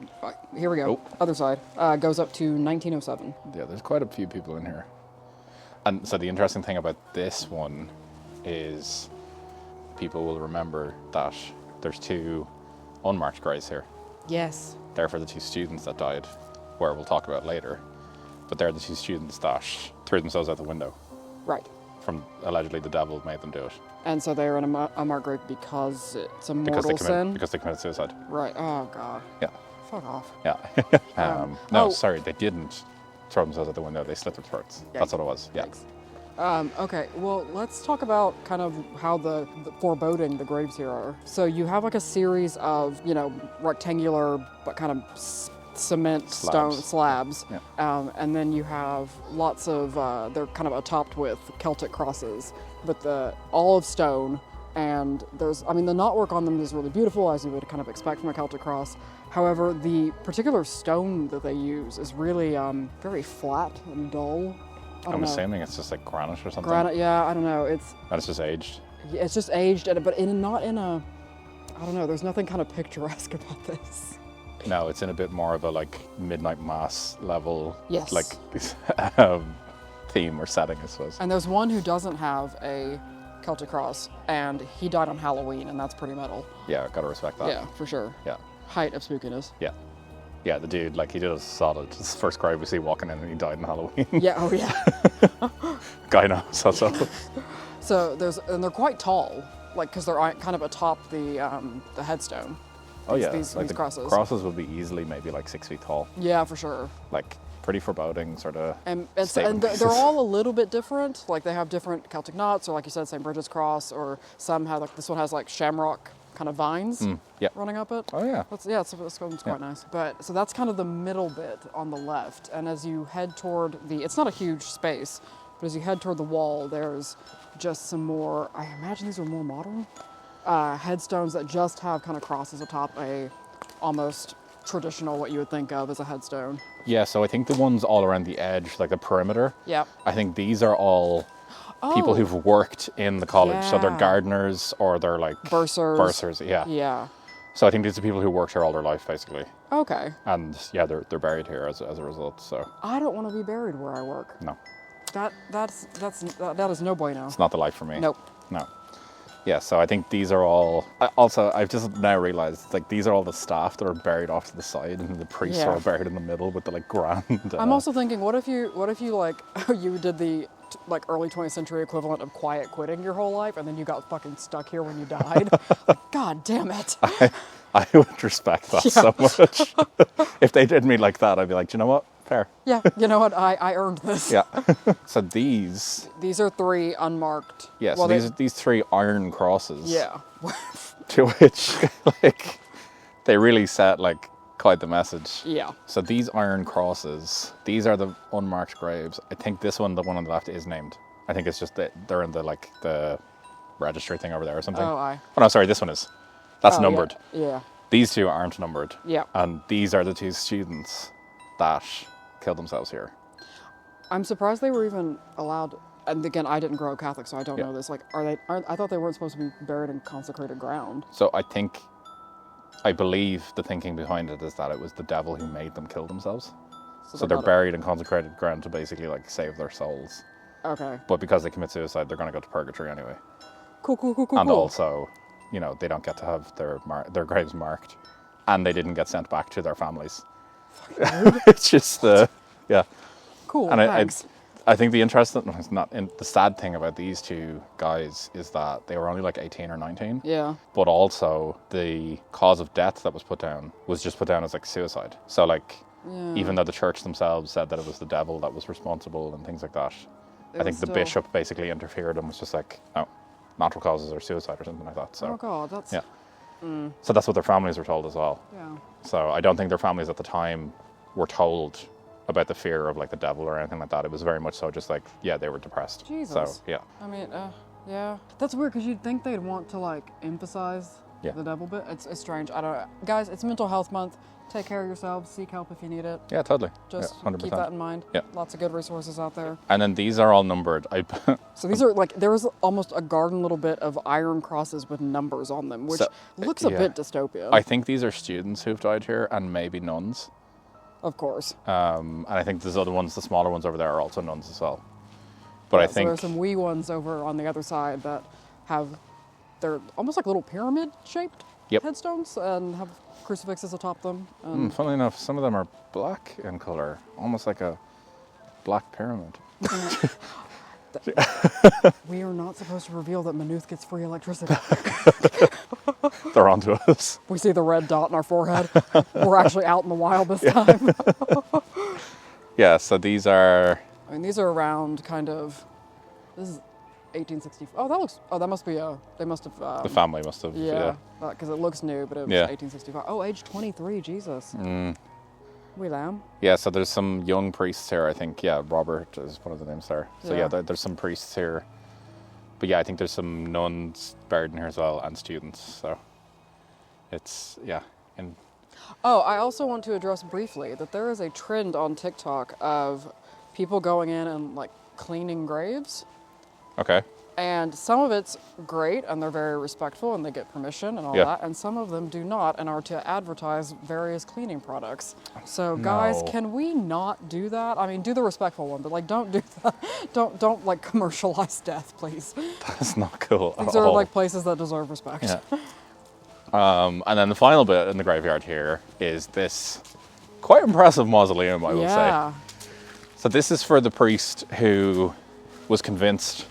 Here we go. Oh. Other side. Goes up to 1907. Yeah, there's quite a few people in here. And so the interesting thing about this one is people will remember that there's 2 unmarked graves here. Yes. They're for the 2 students that died, where we'll talk about later. But they're the 2 students that threw themselves out the window. Right. From allegedly the devil made them do it. And so they're in a marked grave because it's a mortal sin? Because they committed suicide. Right. Oh, God. Yeah. Fuck off. Yeah. Sorry, they didn't throw themselves out the window. They slit their throats. Yikes. That's what it was. Yeah. Okay, well, let's talk about kind of how the foreboding the graves here are. So you have like a series of, rectangular but kind of cement stone slabs. Yeah. And then you have lots of, they're kind of topped with Celtic crosses, but all of stone. And the knotwork on them is really beautiful, as you would kind of expect from a Celtic cross. However, the particular stone that they use is really very flat and dull. I'm assuming it's just like granite or something. Granite, yeah, I don't know. And it's just aged. Yeah, it's just aged, but not in a, I don't know, there's nothing kind of picturesque about this. No, it's in a bit more of a like midnight mass level, yes, like theme or setting, I suppose. And there's one who doesn't have a Celtic cross, and he died on Halloween, and that's pretty metal. Yeah, gotta respect that. Yeah, for sure. Yeah. Height of spookiness. Yeah. Yeah, the dude, like, he did us solid. It's the first grave we see walking in, and he died on Halloween. Yeah, oh yeah. Guy knows, that's all. So they're quite tall, like, because they're kind of atop the headstone. These crosses. Crosses would be easily maybe like 6 feet tall. Yeah, for sure. Like, pretty foreboding sort of. And they're all a little bit different. Like, they have different Celtic knots, or like you said, St. Bridget's cross, or some have like this one has like shamrock kind of vines running up it. Oh yeah. This one's quite nice. But so that's kind of the middle bit on the left, and as you head toward it's not a huge space, but as you head toward the wall, there's just some more. I imagine these are more modern headstones that just have kind of crosses atop a almost traditional what you would think of as a headstone. Yeah, so I think the ones all around the edge, like the perimeter. Yep. I think these are all people who've worked in the college. Yeah. So they're gardeners or they're like bursars, yeah. Yeah. So I think these are people who worked here all their life, basically. Okay. And yeah, they're buried here as a result. So I don't want to be buried where I work. no, That is no bueno. it's not the life for me. Nope. No. Yeah, so I think these are all. I've just now realized like these are all the staff that are buried off to the side, and the priests are all buried in the middle with the like grand. I'm also thinking, what if you like you did the like early 20th century equivalent of quiet quitting your whole life, and then you got fucking stuck here when you died? Like, God damn it! I would respect that so much. If they did me like that, I'd be like, do you know what? Fair. Yeah, you know what? I earned this. Yeah. So these are 3 unmarked. Yeah. So these 3 iron crosses. Yeah. To which like they really set like quite the message. Yeah. So these iron crosses, these are the unmarked graves. I think the one on the left is named. I think it's just that they're in the registry thing over there or something. Oh no, sorry, this one is. That's numbered. Yeah. These 2 aren't numbered. Yeah. And these are the 2 students that killed themselves here. I'm surprised they were even allowed. And again, I didn't grow up Catholic, so I don't know this. Like, I thought they weren't supposed to be buried in consecrated ground. So I believe the thinking behind it is that it was the devil who made them kill themselves. So they're buried in consecrated ground to basically like save their souls. Okay. But because they commit suicide, they're going to go to purgatory anyway. Cool. And also, they don't get to have their graves marked, and they didn't get sent back to their families. It's just cool. And thanks. I think the sad thing about these 2 guys is that they were only like 18 or 19. Yeah. But also the cause of death that was put down was just put down as like suicide. So like, even though the church themselves said that it was the devil that was responsible and things like that, I think the bishop basically interfered and was just like, no, natural causes or suicide or something like that. So, oh God, that's... Yeah. So that's what their families were told as well. Yeah. So I don't think their families at the time were told about the fear of like the devil or anything like that. It was very much so just like, yeah, they were depressed. Jesus. So, yeah. I mean, yeah. That's weird because you'd think they'd want to like emphasize Yeah. The devil bit. It's strange. I don't know. Guys, it's Mental Health Month. Take care of yourselves. Seek help if you need it. Yeah, totally. Just yeah, 100%. keep that in mind. Yeah. Lots of good resources out there. And then these are all numbered. So these are like, there was almost a garden little bit of iron crosses with numbers on them, which looks a bit dystopian. I think these are students who've died here and maybe nuns. Of course. And I think there's other ones, the smaller ones over there are also nuns as well. But I think... So there are some wee ones over on the other side that they're almost like little pyramid-shaped headstones and have crucifixes atop them. Funnily enough, some of them are black in colour, almost like a black pyramid. We are not supposed to reveal that Maynooth gets free electricity. They're onto us. We see the red dot in our forehead. We're actually out in the wild this time. Yeah, so these are... I mean, these are around kind of... This is 1860. That must be they must have... the family must have... Yeah, because it looks new, but it was 1865. Oh, age 23, Jesus. We lamb. Yeah, so there's some young priests here, I think. Yeah, Robert is one of the names there. So yeah, there's some priests here. But yeah, I think there's some nuns buried in here as well, and students. So it's, Oh, I also want to address briefly that there is a trend on TikTok of people going in and like cleaning graves. Okay. And some of it's great, and they're very respectful, and they get permission and all that. And some of them do not, and are to advertise various cleaning products. So, guys, can we not do that? I mean, do the respectful one, but like, don't do that. Don't like commercialize death, please. That's not cool. These are like places that deserve respect. Yeah. And then the final bit in the graveyard here is this quite impressive mausoleum, I will say. So this is for the priest who was convinced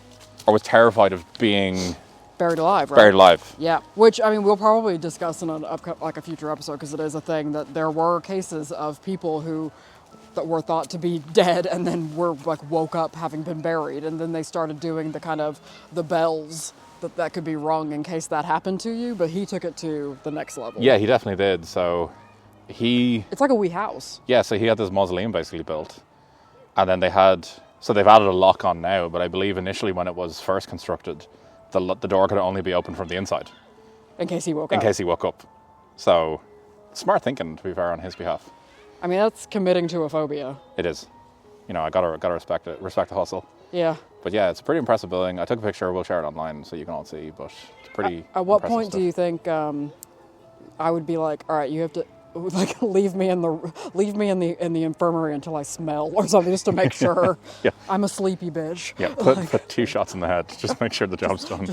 or was terrified of being buried alive, right? Buried alive. Yeah, which, I mean, we'll probably discuss in a future episode, because it is a thing that there were cases of people that were thought to be dead and then were like woke up having been buried, and then they started doing the kind of the bells that could be rung in case that happened to you, but he took it to the next level. Yeah, he definitely did. So it's like a wee house. Yeah, so he had this mausoleum basically built, and then they've added a lock on now, but I believe initially when it was first constructed, the door could only be opened from the inside. In case he woke up. So, smart thinking, to be fair, on his behalf. I mean, that's committing to a phobia. It is. I gotta respect it, respect the hustle. Yeah. But yeah, it's a pretty impressive building. I took a picture, we'll share it online so you can all see, but it's pretty At what point stuff. do you think I would be like, all right, you have to like leave me in the infirmary until I smell or something, just to make sure I'm a sleepy bitch. Yeah, put 2 shots in the head, just make sure the job's done.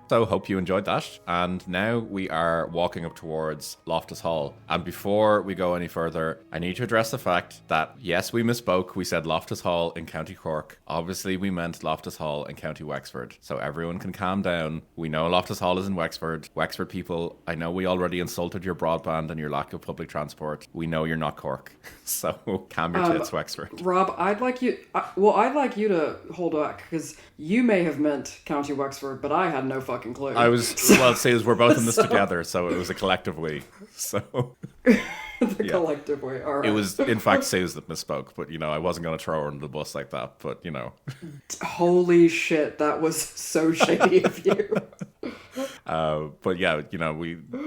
So hope you enjoyed that. And now we are walking up towards Loftus Hall. And before we go any further, I need to address the fact that, yes, we misspoke. We said Loftus Hall in County Cork. Obviously, we meant Loftus Hall in County Wexford. So everyone can calm down. We know Loftus Hall is in Wexford. Wexford people, I know we already insulted your broadband and your lack of public transport. We know you're not Cork. So calm your tits, Wexford. Rob, I'd like you to hold back, because you may have meant County Wexford, but I had no fucking clue. I was, we're both in this together, so it was a collective we. So collective we, all right. It was, in fact, Suz that misspoke, but, I wasn't going to throw her under the bus like that, but, Holy shit, that was so shady of you. But yeah,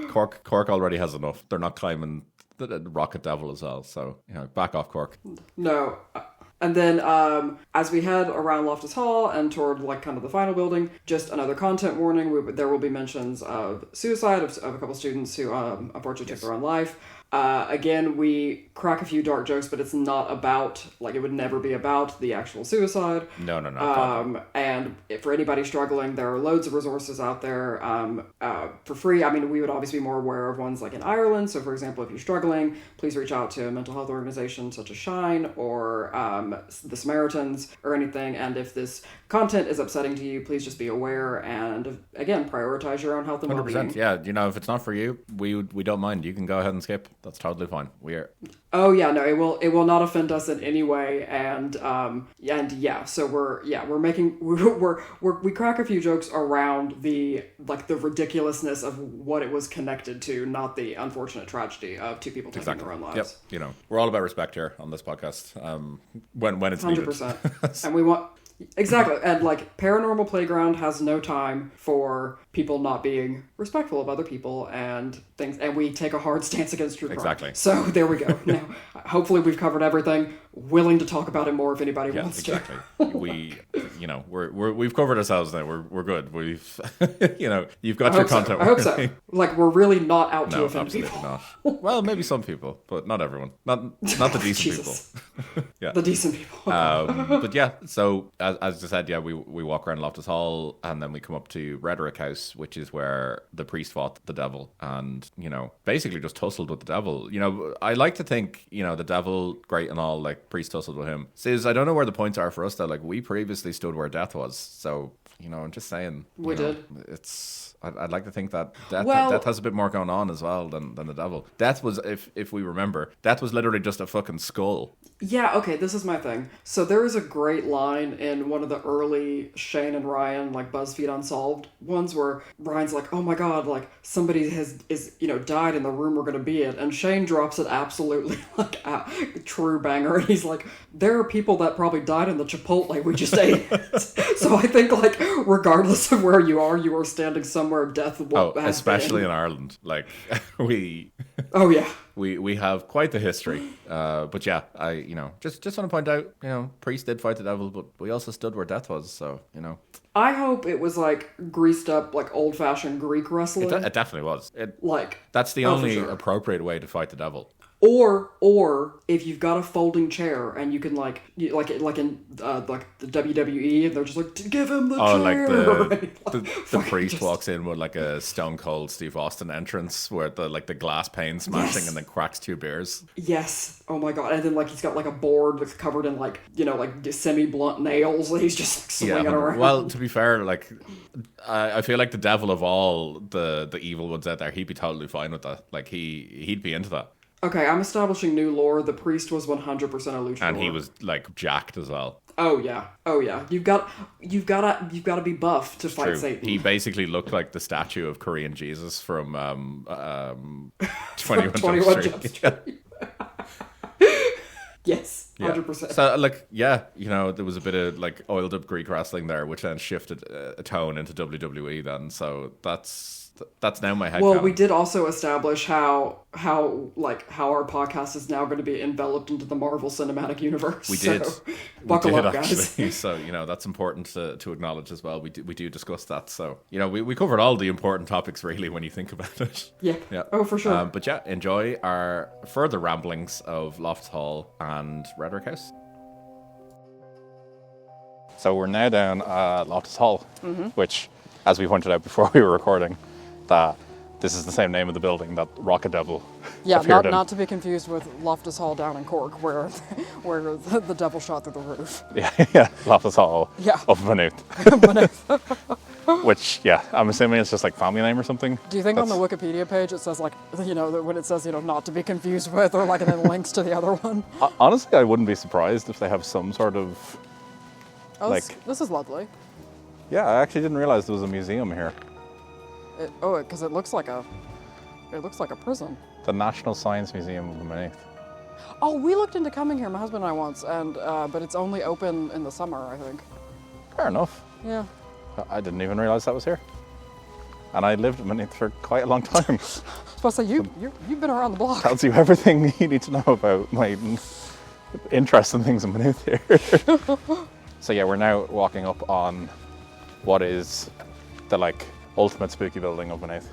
Cork already has enough. They're not climbing the Rocket Devil as well, so, back off, Cork. No. And then as we head around Loftus Hall and toward like kind of the final building, just another content warning. There will be mentions of suicide of a couple students who unfortunately took their own life. Again, we crack a few dark jokes, but it's not about, like, it would never be about the actual suicide. No. And for anybody struggling, there are loads of resources out there for free. I mean, we would obviously be more aware of ones like in Ireland. So, for example, if you're struggling, please reach out to a mental health organization such as Shine or the Samaritans or anything. And if this content is upsetting to you, please just be aware and, again, prioritize your own health and well-being. 100%. Yeah, if it's not for you, we don't mind. You can go ahead and skip. That's totally fine. Oh yeah, no, it will not offend us in any way, and yeah, so we crack a few jokes around the ridiculousness of what it was connected to, not the unfortunate tragedy of 2 people taking their own lives. Yep. We're all about respect here on this podcast. When it's 100%. needed. And we want. Exactly, and like Paranormal Playground has no time for people not being respectful of other people and things, and we take a hard stance against true crime. Exactly. So there we go. Now, hopefully we've covered everything. Willing to talk about it more if anybody wants exactly. to. We've covered ourselves now. We're good. We've, you've got your content. I hope so. Like, we're really not out to offend absolutely people. not. Well, maybe some people, but not everyone. Not the decent people. Yeah. The decent people. But yeah, so as I said, we walk around Loftus Hall and then we come up to Rhetoric House, which is where the priest fought the devil and, basically just tussled with the devil. I like to think, the devil, great and all, like, priest tussled with him. Says, I don't know where the points are for us though. Like, we previously stood where death was. So, I'm just saying. We did. I'd like to think that death has a bit more going on as well than the devil. Death was, if we remember, death was literally just a fucking skull. Yeah, okay, this is my thing. So there is a great line in one of the early Shane and Ryan, like, BuzzFeed Unsolved ones where Ryan's like, oh my god, like, somebody is died in the room we're gonna be in. And Shane drops it absolutely, like, a true banger. And he's like, there are people that probably died in the Chipotle we just ate. So I think, like, regardless of where you are standing somewhere death will have especially been. in Ireland. Like, we... Oh, yeah. We have quite the history, but yeah, I just want to point out, priest did fight the devil, but we also stood where death was, so I hope it was like greased up, like old fashioned Greek wrestling. It definitely was. That's the only appropriate way to fight the devil. Or if you've got a folding chair and you can like in the WWE, and they're just like, give him the chair. Like the priest walks in with like a Stone Cold Steve Austin entrance where the glass pane smashing and then cracks 2 beers. Yes. Oh my god. And then like he's got like a board that's covered in like semi blunt nails. He's just like, swinging around. Well, to be fair, like I feel like the devil of all the evil ones out there, he'd be totally fine with that. Like he'd be into that. Okay, I'm establishing new lore. The priest was 100% a luchador. And he was like jacked as well. Oh yeah. You've got to be buff to fight Satan. He basically looked like the statue of Korean Jesus from 21 Jump Street. Yes, 100%. Yeah. So there was a bit of like oiled up Greek wrestling there, which then shifted a tone into WWE. Then, so that's now my head. Well, we did also establish how our podcast is now going to be enveloped into the Marvel Cinematic Universe. We did. Buckle up, guys. So that's important to acknowledge as well. We do discuss that. So we covered all the important topics really when you think about it. Yeah. Oh, for sure. But yeah, enjoy our further ramblings of Loftus Hall and Rhetoric House. So we're now down at Loftus Hall, which, as we pointed out before we were recording, that this is the same name of the building that Rocket Devil appeared in. Not to be confused with Loftus Hall down in Cork, where the devil shot through the roof. Yeah, Loftus Hall of Maynooth. Which, I'm assuming it's just like family name or something. Do you think on the Wikipedia page it says like, when it says, not to be confused with, or like, and then links to the other one? Honestly, I wouldn't be surprised if they have some sort of, this is lovely. Yeah, I actually didn't realize there was a museum here. Because it looks like a prison. The National Science Museum of Maynooth. Oh, we looked into coming here, my husband and I once, and but it's only open in the summer, I think. Fair enough. Yeah. I didn't even realize that was here. And I lived in Maynooth for quite a long time. I was supposed to say, you've been around the block. Tells you everything you need to know about my interest in things in Maynooth here. So yeah, we're now walking up on what is the ultimate spooky building of Maynooth.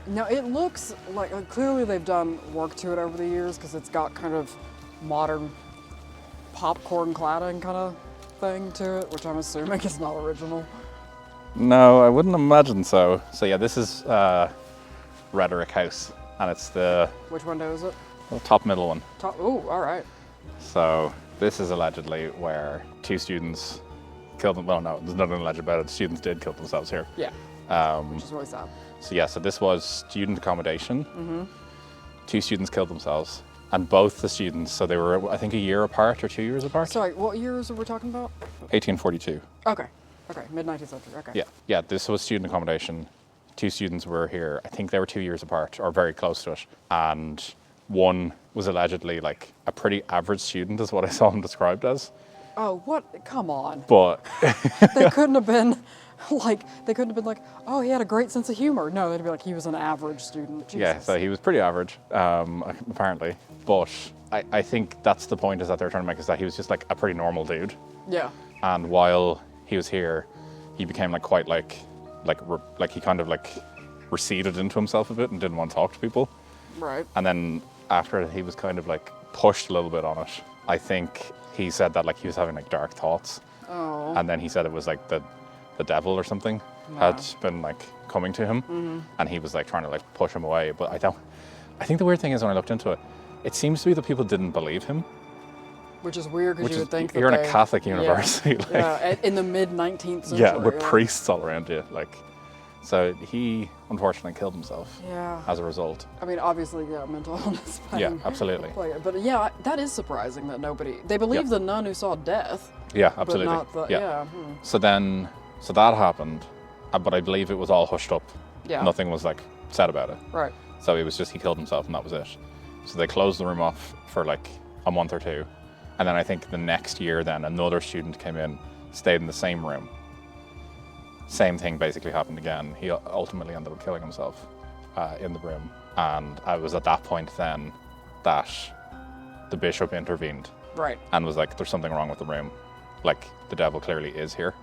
Now it looks like clearly they've done work to it over the years because it's got kind of modern popcorn cladding kind of thing to it, which I'm assuming is not original. No, I wouldn't imagine so. So yeah, this is Rhetoric House, and it's the... Which window is it? The top middle one. Oh, all right. So this is allegedly where 2 students killed them. Well, no, there's nothing alleged about it. The students did kill themselves here. Yeah. Which is really sad. So this was student accommodation. Mm-hmm. 2 students killed themselves, and both the students, so they were, I think, a year apart or 2 years apart. Sorry, what years are we talking about? 1842. Okay, mid-19th century, okay. Yeah, this was student accommodation. 2 students were here, I think they were 2 years apart, or very close to it, and one was allegedly a pretty average student, is what I saw him described as. Oh, what? Come on. But... They couldn't have been Like, they couldn't have been like, oh, he had a great sense of humor. No, they'd be like, he was an average student. Jesus. Yeah, so he was pretty average, apparently. But I think that's the point is that they're trying to make, is that he was just like a pretty normal dude. Yeah. And while he was here, he became like quite like he kind of like receded into himself a bit and didn't want to talk to people. Right. And then after he was kind of like pushed a little bit on it, I think he said that like he was having like dark thoughts. Oh. And then he said it was like the devil or something had been like coming to him, and he was like trying to like push him away. But I think the weird thing is when I looked into it, it seems to be that people didn't believe him. Which is weird because you would think you're that in a Catholic university. Yeah, like, in the mid-19th century. Yeah, with priests all around you. Like, so he unfortunately killed himself as a result. I mean, obviously, mental illness. Yeah, absolutely. But yeah, that is surprising that they believe the nun who saw death. Yeah, absolutely. But not the, So that happened, but I believe it was all hushed up. Yeah. Nothing was like said about it. Right. So it was just he killed himself and that was it. So they closed the room off for like a month or two. And then I think the next year then another student came in, stayed in the same room. Same thing basically happened again. He ultimately ended up killing himself in the room. And it was at that point then that the bishop intervened. Right. And was like, there's something wrong with the room. Like, the devil clearly is here.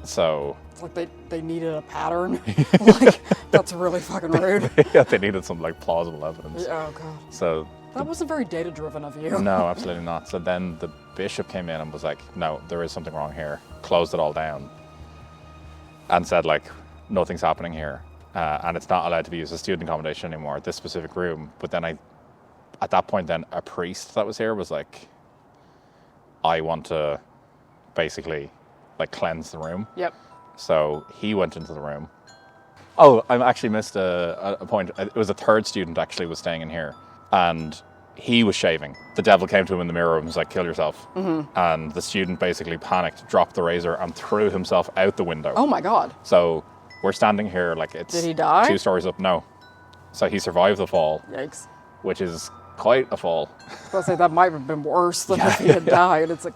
So... It's like they needed a pattern. Like, that's really fucking rude. Yeah, they needed some, like, plausible evidence. Oh, God. So... That wasn't very data-driven of you. No, absolutely not. So then the bishop came in and was like, no, there is something wrong here. Closed it all down. And said, like, nothing's happening here. And it's not allowed to be used as student accommodation anymore, this specific room. But then at that point then, a priest that was here was like, I want to basically like cleanse the room. Yep. So he went into the room. Oh, I actually missed a point. It was a third student actually was staying in here, and he was shaving. The devil came to him in the mirror and was like, kill yourself. Mm-hmm. And the student basically panicked, dropped the razor and threw himself out the window. Oh my God. So we're standing here like it's... Did he die? 2 stories up. No. So he survived the fall. Yikes. Which is quite a fall. I was going to say, that might have been worse than if he had died. It's like,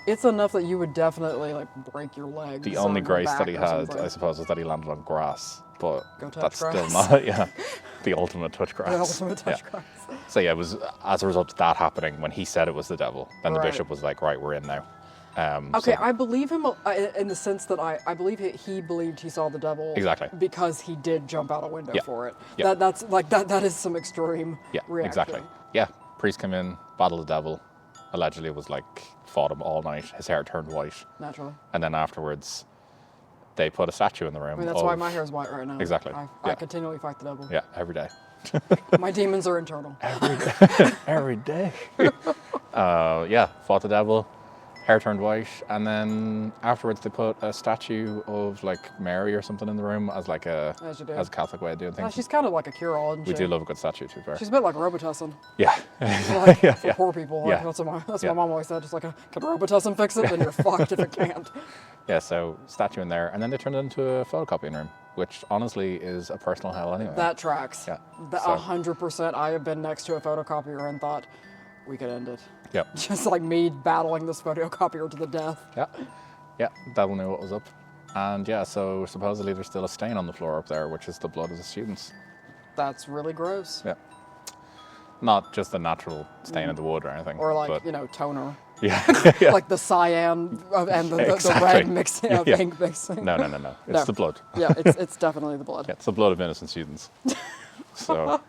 it's enough that you would definitely like break your legs. The only grace that he had, I suppose, is that he landed on grass. But that's grass. still not, the ultimate touch grass. The ultimate touch grass. So yeah, it was as a result of that happening when he said it was the devil. Then the bishop was like, right, we're in now. Okay, I believe him in the sense that I believe he believed he saw the devil. Exactly. Because he did jump out a window for it. Yeah. That's like that is some extreme reaction. Exactly. Yeah, priest came in, battled the devil. Allegedly was like, fought him all night. His hair turned white. Naturally. And then afterwards, they put a statue in the room. I mean, that's why my hair is white right now. Exactly. I continually fight the devil. Yeah, every day. My demons are internal. Every day. Fought the devil. Hair turned white, and then afterwards they put a statue of like Mary or something in the room as like a Catholic way of doing things. She's kind of like a cure-all, isn't she? We do love a good statue, to be fair. She's a bit like Robitussin. Yeah. For poor people. Like, that's what my mom always said. Just like, can Robitussin fix it? Then you're fucked if it can't. Yeah, so statue in there, and then they turned it into a photocopying room, which honestly is a personal hell anyway. That tracks. Yeah. 100%. I have been next to a photocopier and thought, we could end it. Yep. Just like me battling this photocopier to the death. Yeah, devil knew what was up. And yeah, so supposedly there's still a stain on the floor up there, which is the blood of the students. That's really gross. Yeah. Not just a natural stain in the wood or anything. Or like, toner. Yeah. Like the cyan and the red mixing, ink mixing. No. It's the blood. Yeah, it's definitely the blood. Yeah, it's the blood of innocent students. So,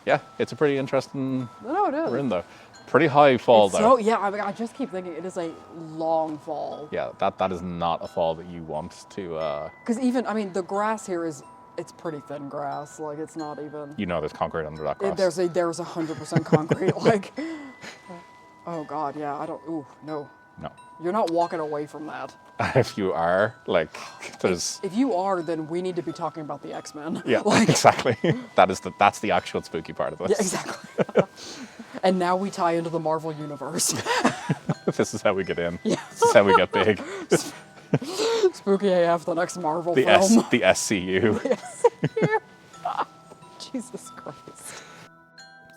yeah, it's a pretty interesting room though. Pretty high fall though. So yeah, I just keep thinking it is a long fall. Yeah, that is not a fall that you want to. Because even the grass here it's pretty thin grass. Like it's not even. There's concrete under that grass. There's 100% concrete. Like, oh God, yeah. I don't. Ooh, no. No. You're not walking away from that. If you are, like, there's. If you are, then we need to be talking about the X-Men. Yeah, exactly. That's the actual spooky part of this. Yeah, exactly. And now we tie into the Marvel universe. This is how we get in. Yeah. This is how we get big. Spooky AF, the next Marvel film. The SCU. The SCU. Jesus Christ.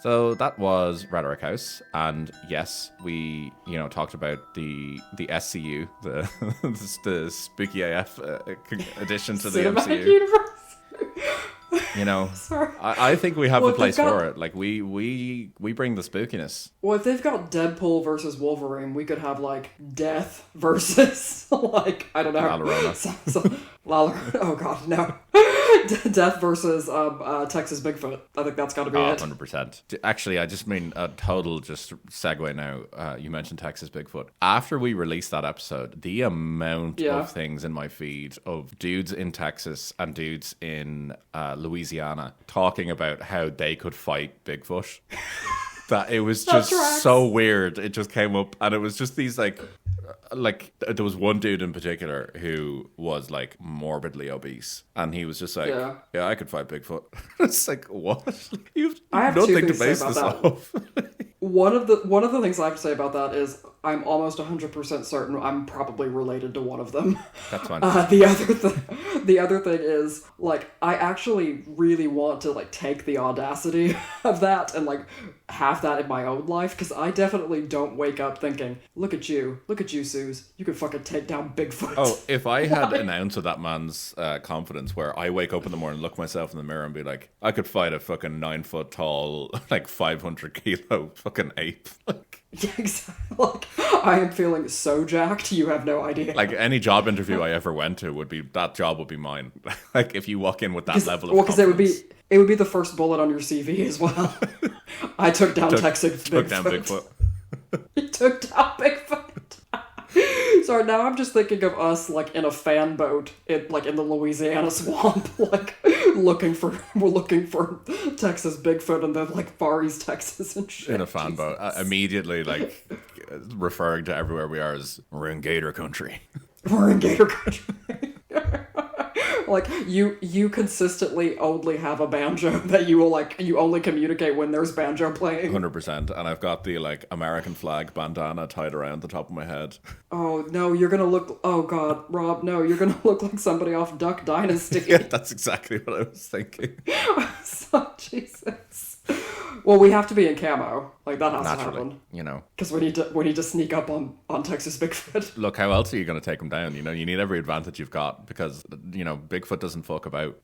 So that was Rhetoric House, and yes, we talked about the SCU, the spooky AF addition to the Cinematic MCU. universe. Sorry. I think we have Well, the place they've got- for it. Like we bring the spookiness. Well, if they've got Deadpool versus Wolverine, we could have like Death versus like I don't know. La Llorona. Oh god, no. Death versus Texas Bigfoot. I think that's got to be it. 100%. Actually, I just mean a total just segue now. You mentioned Texas Bigfoot. After we released that episode, the amount of things in my feed of dudes in Texas and dudes in Louisiana talking about how they could fight Bigfoot. That it was just so weird. It just came up, and it was just these like there was one dude in particular who was like morbidly obese, and he was just like, yeah I could fight Bigfoot. It's like, what? You've I have nothing two to things base to this say about that. off. One of the things I have to say about that is I'm almost 100% certain I'm probably related to one of them. That's fine. The other thing is, like, I actually really want to like take the audacity of that and like have that in my own life, because I definitely don't wake up thinking, look at you, Suz, you could fucking take down Bigfoot. Oh, if I had an ounce of that man's confidence, where I wake up in the morning, look myself in the mirror, and be like, I could fight a fucking 9 foot tall, like 500 kilo fucking ape. Like, Yeah, exactly. Like, I am feeling so jacked, you have no idea. like any job interview I ever went to that job would be mine. Like if you walk in with that level of confidence. Because it would be the first bullet on your CV as well. I took down Texas Bigfoot. Took down Bigfoot. He took down Bigfoot. Sorry, now I'm just thinking of us like in a fan boat, in the Louisiana swamp, like looking for Texas Bigfoot in the like Far East Texas and shit. In a fan boat, immediately like referring to everywhere we are as we're in Gator country. We're in Gator country. Like you consistently only have a banjo that you only communicate when there's banjo playing. 100%, and I've got the like American flag bandana tied around the top of my head. Oh no, you're gonna look. Oh god, Rob, no, you're gonna look like somebody off Duck Dynasty. Yeah, that's exactly what I was thinking. So, Jesus. Well, we have to be in camo. Like that has Naturally, to happen. Because we need to sneak up on Texas Bigfoot. Look, how else are you going to take him down? You need every advantage you've got, because Bigfoot doesn't fuck about.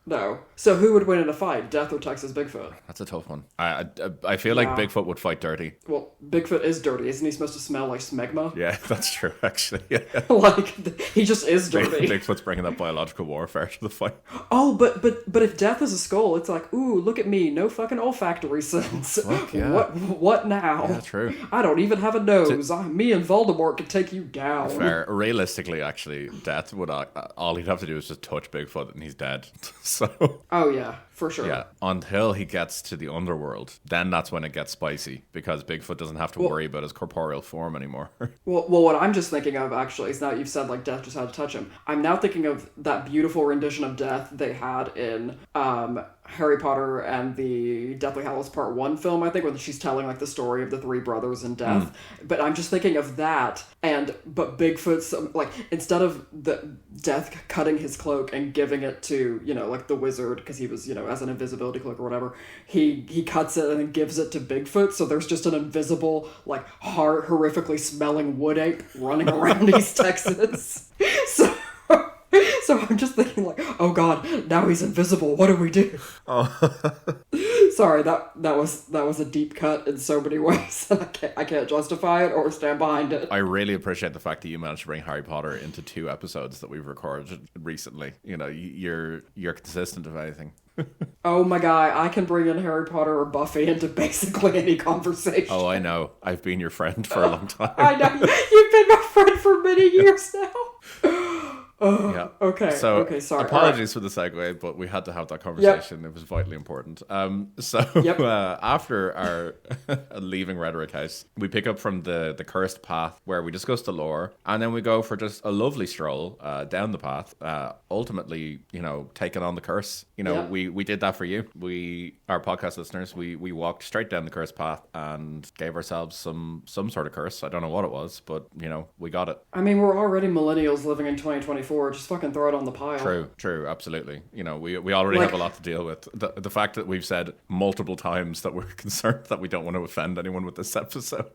No. So who would win in a fight, Death or Texas Bigfoot? That's a tough one. I feel like Bigfoot would fight dirty. Well, Bigfoot is dirty, isn't he? Supposed to smell like smegma? Yeah, that's true. Actually, yeah. Like he just is dirty. Bigfoot's bringing that biological warfare to the fight. Oh, but if Death is a skull, it's like, ooh, look at me, no fucking olfactory sense. Fuck yeah. What now? Yeah, true. I don't even have a nose. Me and Voldemort could take you down. Fair. Realistically, actually, Death would all he'd have to do is just touch Bigfoot and he's dead. So. Oh yeah, for sure. Yeah, until he gets to the underworld, then that's when it gets spicy, because Bigfoot doesn't have to worry about his corporeal form anymore. Well, what I'm just thinking of actually is, now you've said like Death just had to touch him. I'm now thinking of that beautiful rendition of Death they had in Harry Potter and the Deathly Hallows Part 1 film, I think, when she's telling like the story of the three brothers in Death. But I'm just thinking of that, but Bigfoot's like, instead of the Death cutting his cloak and giving it to like the wizard, because he was as an invisibility cloak or whatever, he cuts it and then gives it to Bigfoot, so there's just an invisible like horrifically smelling wood ape running around East Texas. So I'm just thinking like, oh god, now he's invisible. What do we do? Oh. Sorry, that was a deep cut in so many ways. I can't justify it or stand behind it. I really appreciate the fact that you managed to bring Harry Potter into 2 episodes that we've recorded recently. You're consistent, if anything. Oh my god, I can bring in Harry Potter or Buffy into basically any conversation. Oh, I know. I've been your friend for a long time. I know. You've been my friend for many years now. Yeah. Okay. So, sorry. Apologies for the segue, but we had to have that conversation. Yep. It was vitally important. After our leaving Rhetoric House, we pick up from the cursed path, where we discuss the lore, and then we go for just a lovely stroll down the path. Ultimately, taking on the curse. We did that for you. Our podcast listeners, we walked straight down the cursed path and gave ourselves some sort of curse. I don't know what it was, but we got it. I mean, we're already millennials living in 2024. 2024. Just fucking throw it on the pile. True, absolutely. You know, we already have a lot to deal with. The fact that we've said multiple times that we're concerned that we don't want to offend anyone with this episode.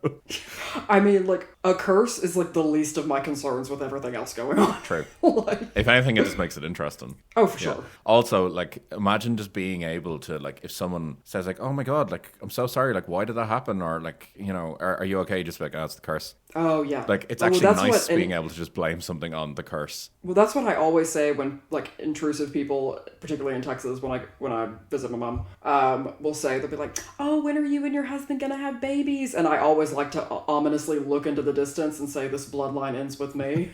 I mean, like, a curse is like the least of my concerns with everything else going on. True. Like, If anything, it just makes it interesting. oh, for sure. Also, like, imagine just being able to, like, if someone says, like, oh my god, like, I'm so sorry, like, why did that happen? Or, like, you know, are you okay? Just be like, oh, it's the curse. Oh, yeah. Like, it's Well, actually that's nice what- being able to just blame something on the curse. Well, that's what I always say when, like, intrusive people, particularly in Texas, when I visit my mom, will say, they'll be like, oh, when are you and your husband gonna have babies? And I always like to ominously look into the distance and say, this bloodline ends with me.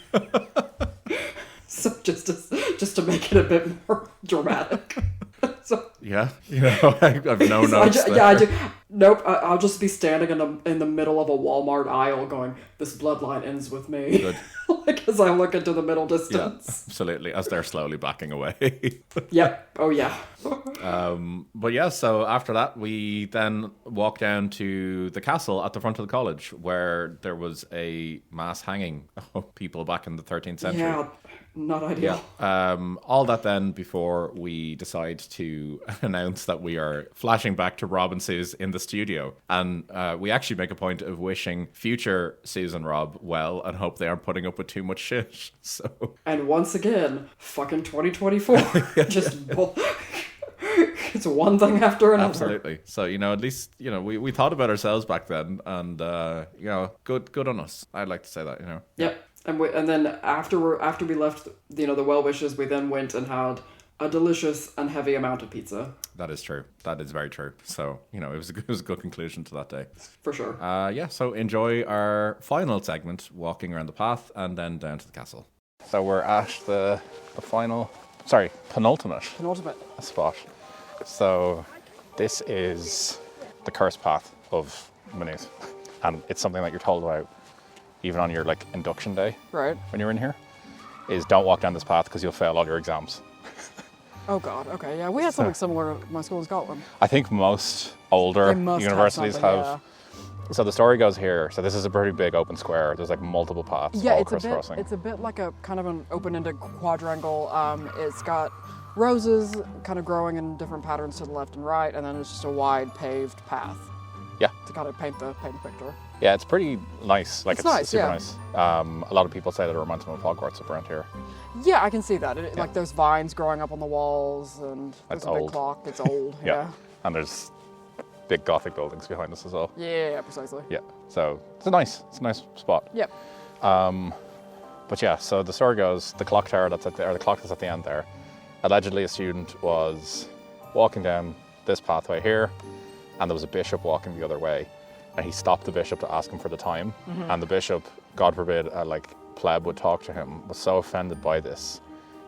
So just to make it a bit more dramatic. So, Yeah, you know, I've no notes there. I do. Nope, I'll just be standing in the middle of a Walmart aisle going, this bloodline ends with me. Good. Like, as I look into the middle Yeah, distance. absolutely. As they're slowly backing away. Yep. Oh, yeah. But yeah, so after that, we then walked down to the castle at the front of the college where there was a mass hanging of people back in the 13th century. Yeah, not ideal. All that then before we decide to announce that we are flashing back to Rob and Suz in the studio. And we actually make a point of wishing future Suz and Rob well and hope they aren't putting up with too much shit. So And once again, fucking 2024. It's one thing after another. absolutely. So, you know, at least, you know, we thought about ourselves back then and, you know, good on us. I'd like to say that, you know. Yep. And then after we left, you know, the well wishes, we then went and had a delicious and heavy amount of pizza. That is true. That is very true. So, you know, it was a good conclusion to that day. For sure. Yeah, so enjoy our final segment, walking around the path and then down to the castle. So we're at the penultimate Penultimate. spot. So this is the cursed path of Maynooth. And it's something that you're told about even on your like induction day Right. when you're in here, is don't walk down this path because you'll fail all your exams. Oh, God. Okay, yeah. We had something similar at my school in Scotland. I think most older They must universities have have. So the story goes here. So this is a pretty big open square. There's like multiple paths Yeah, all it's crisscrossing. a bit like a kind of an open-ended quadrangle. It's got roses kind of growing in different patterns to the left and right, and then it's just a wide paved path. Yeah. To kind of paint the picture. Yeah, it's pretty nice. Like It's nice, super yeah. nice. A lot of people say that it reminds them of Hogwarts up around here. Yeah, I can see that. Like there's vines growing up on the walls, and there's It's a big old. clock. It's old. Yeah. And there's big Gothic buildings behind us as well. Yeah, precisely. Yeah. So it's a nice spot. Yep. But yeah, so the story goes, the clock tower that's at the clock that's at the end there, allegedly a student was walking down this pathway here, and there was a bishop walking the other way, and he stopped the bishop to ask him for the time, and the bishop, God forbid, like pleb would talk to him, was so offended by this,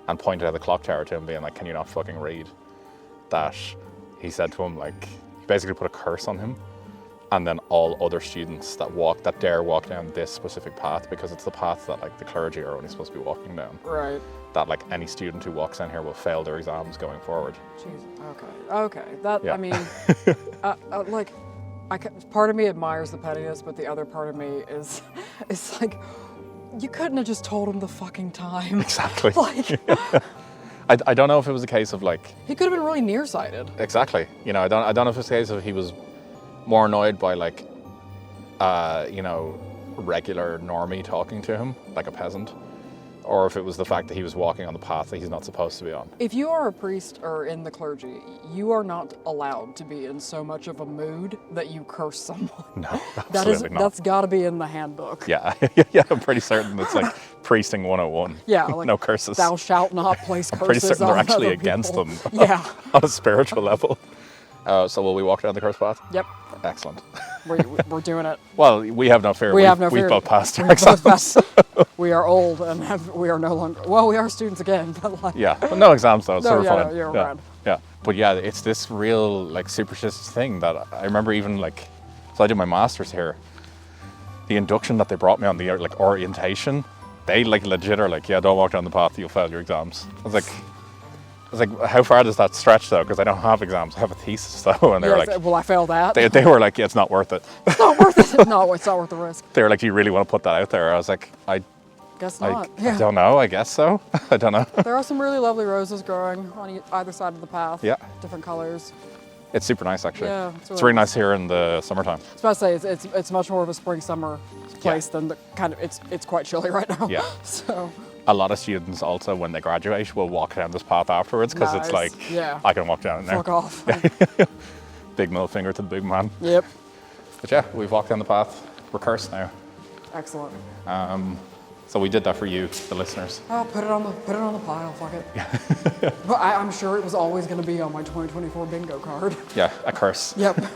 and pointed at the clock tower to him, being like, "Can you not fucking read?" That he said to him, like, he basically put a curse on him. And then all other students that dare walk down this specific path, because it's the path that like the clergy are only supposed to be walking down. Right. That like any student who walks down here will fail their exams going forward. Jeez. Okay. That Yeah. I mean, like, part of me admires the pettiness, but the other part of me is like, you couldn't have just told him the fucking time. Exactly. Like, I don't know if it was a case of like he could have been really nearsighted. exactly. You know, I don't know if it's a case of he was more annoyed by like you know, regular normie talking to him like a peasant, or if it was the fact that he was walking on the path that he's not supposed to be on. If you are a priest or in the clergy, you are not allowed to be in so much of a mood that you curse someone. No, absolutely not. That's got to be in the handbook. Yeah, yeah, I'm pretty certain it's like priesting 101. Yeah, like, no curses. Thou shalt not place curses Pretty certain on they're actually other against people. them. Yeah. On a spiritual level. So will we walk down the curse path? Yep. Excellent. We're doing it. Well, we have no fear. We have no We've fear. both passed our We've both exams. passed. We are old and we are no longer. Well, we are students again, but like. Yeah, but no exams though, so No, we're yeah, fine. no, you're yeah. fine. Yeah, but yeah, it's this real like superstitious thing that I remember even like, so I did my master's here. The induction that they brought me on, the like orientation, they like legit are like, yeah, don't walk down the path, you'll fail your exams. I was like, how far does that stretch though? Because I don't have exams, I have a thesis though, and they were like, Will I fail that? they were like, yeah, it's not worth it. It's not worth it. No, it's not worth the risk. They were like, do you really want to put that out there? I was like, I Guess I not. Yeah. don't know. I guess so. I don't know. There are some really lovely roses growing on either side of the path. Yeah. Different colors. It's super nice, actually. Yeah, it's really nice here in the summertime. I was about to say it's much more of a spring-summer place than the kind of it's quite chilly right now. Yeah. So a lot of students also, when they graduate, will walk down this path afterwards because it's like, I can walk down it now. Fuck off. Big middle finger to the big man. Yep. But yeah, we've walked down the path. We're cursed now. Excellent. So we did that for you, the listeners. Oh, put it on the pile. Fuck it. But I'm sure it was always going to be on my 2024 bingo card. Yeah, a curse. Yep.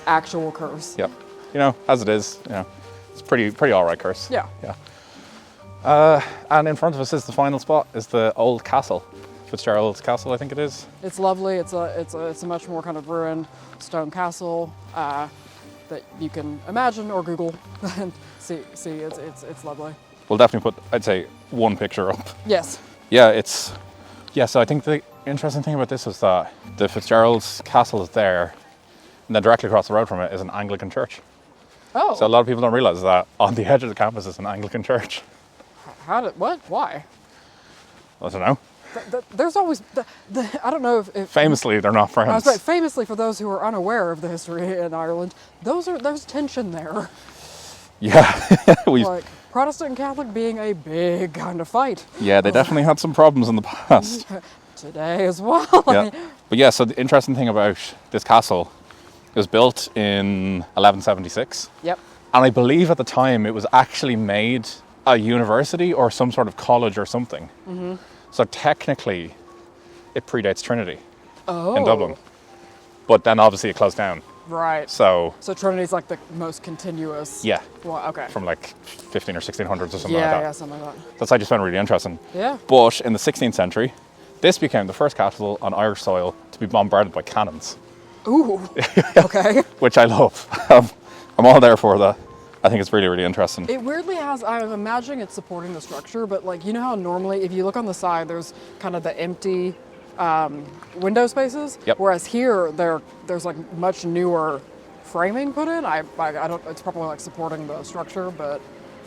Actual curse. Yep. You know, as it is, you know, it's pretty all right curse. Yeah. Yeah. And in front of us is the final spot, is the old castle. Fitzgerald's castle, I think it is. It's lovely. It's a much more kind of ruined stone castle that you can imagine or Google and see. It's lovely. We'll definitely put, I'd say, one picture up. Yes. Yeah, so I think the interesting thing about this is that the Fitzgerald's castle is there, and then directly across the road from it is an Anglican church. Oh. So a lot of people don't realise that on the edge of the campus is an Anglican church. Why? I don't know. There's always, I don't know if... Famously, they're not friends. I was right, famously, for those who are unaware of the history in Ireland, there's tension there. Yeah. Like, Protestant and Catholic being a big kind of fight. Yeah, they definitely had some problems in the past. Today as well. Yeah. But yeah, so the interesting thing about this castle, it was built in 1176. Yep. And I believe at the time it was actually made a university or some sort of college or something. Mm-hmm. So technically, it predates Trinity in Dublin. But then obviously it closed down. Right. So Trinity's like the most continuous. Yeah. Well, okay. From like 15 or 1600s or something like that. Yeah, something like that. That's I just found really interesting. Yeah. But in the 16th century, this became the first castle on Irish soil to be bombarded by cannons. Ooh. Okay. Which I love. I'm all there for that. I think it's really, really interesting. It weirdly has, I'm imagining it's supporting the structure, but like, you know how normally if you look on the side, there's kind of the empty window spaces? Yep. Whereas here, there's like much newer framing put in. I don't, it's probably like supporting the structure, but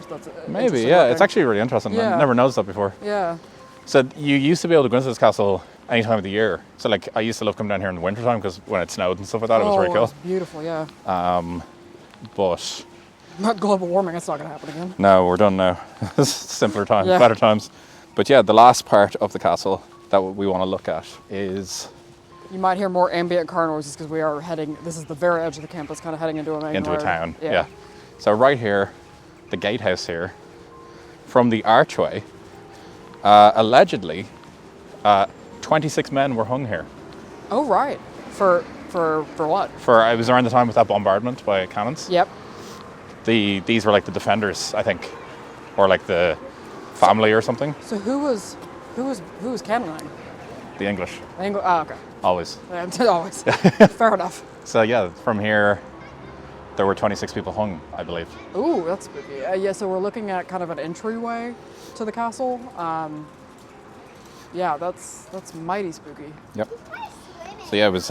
that's maybe, yeah. It's actually really interesting. Yeah. I never noticed that before. Yeah. So you used to be able to go into this castle any time of the year. So like I used to love coming down here in the wintertime because when it snowed and stuff like that, it was very cool. It's beautiful, yeah. But Not global warming, it's not going to happen again. no, we're done now. Simpler times, Yeah. better times. But yeah, the last part of the castle that we want to look at is You might hear more ambient car noises because we are heading, this is the very edge of the campus, kind of heading into a main into road. a town. Yeah. Yeah. So right here, the gatehouse here, from the archway, allegedly, 26 men were hung here. Oh, right. For what? It was around the time of that bombardment by cannons. Yep. These were like the defenders, I think, or like the family or something. So who was cannoning? The English, Oh, okay. always. Always. Fair enough. So yeah, from here, there were 26 people hung, I believe. Ooh, that's spooky. Yeah, so we're looking at kind of an entryway to the castle. Yeah, that's mighty spooky. Yep. So yeah, it was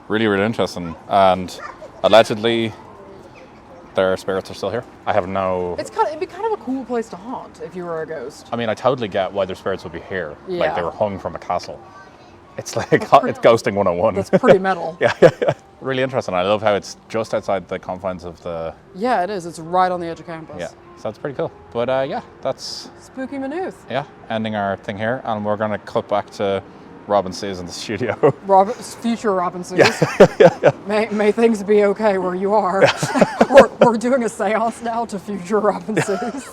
really, really interesting. And allegedly, their spirits are still here. I have no... It'd be kind of a cool place to haunt if you were a ghost. I mean, I totally get why their spirits would be here. Yeah. Like they were hung from a castle. It's like, it's ghosting 101. That's pretty metal. Yeah. Really interesting. I love how it's just outside the confines of the... Yeah, it is. It's right on the edge of campus. Yeah, so that's pretty cool. But yeah, that's... Spooky Maynooth. Yeah, ending our thing here. And we're going to cut back to Rob and Suz in the studio. Future Rob and Suz. May things be okay where you are. We're doing a seance now to future Rob and Suz.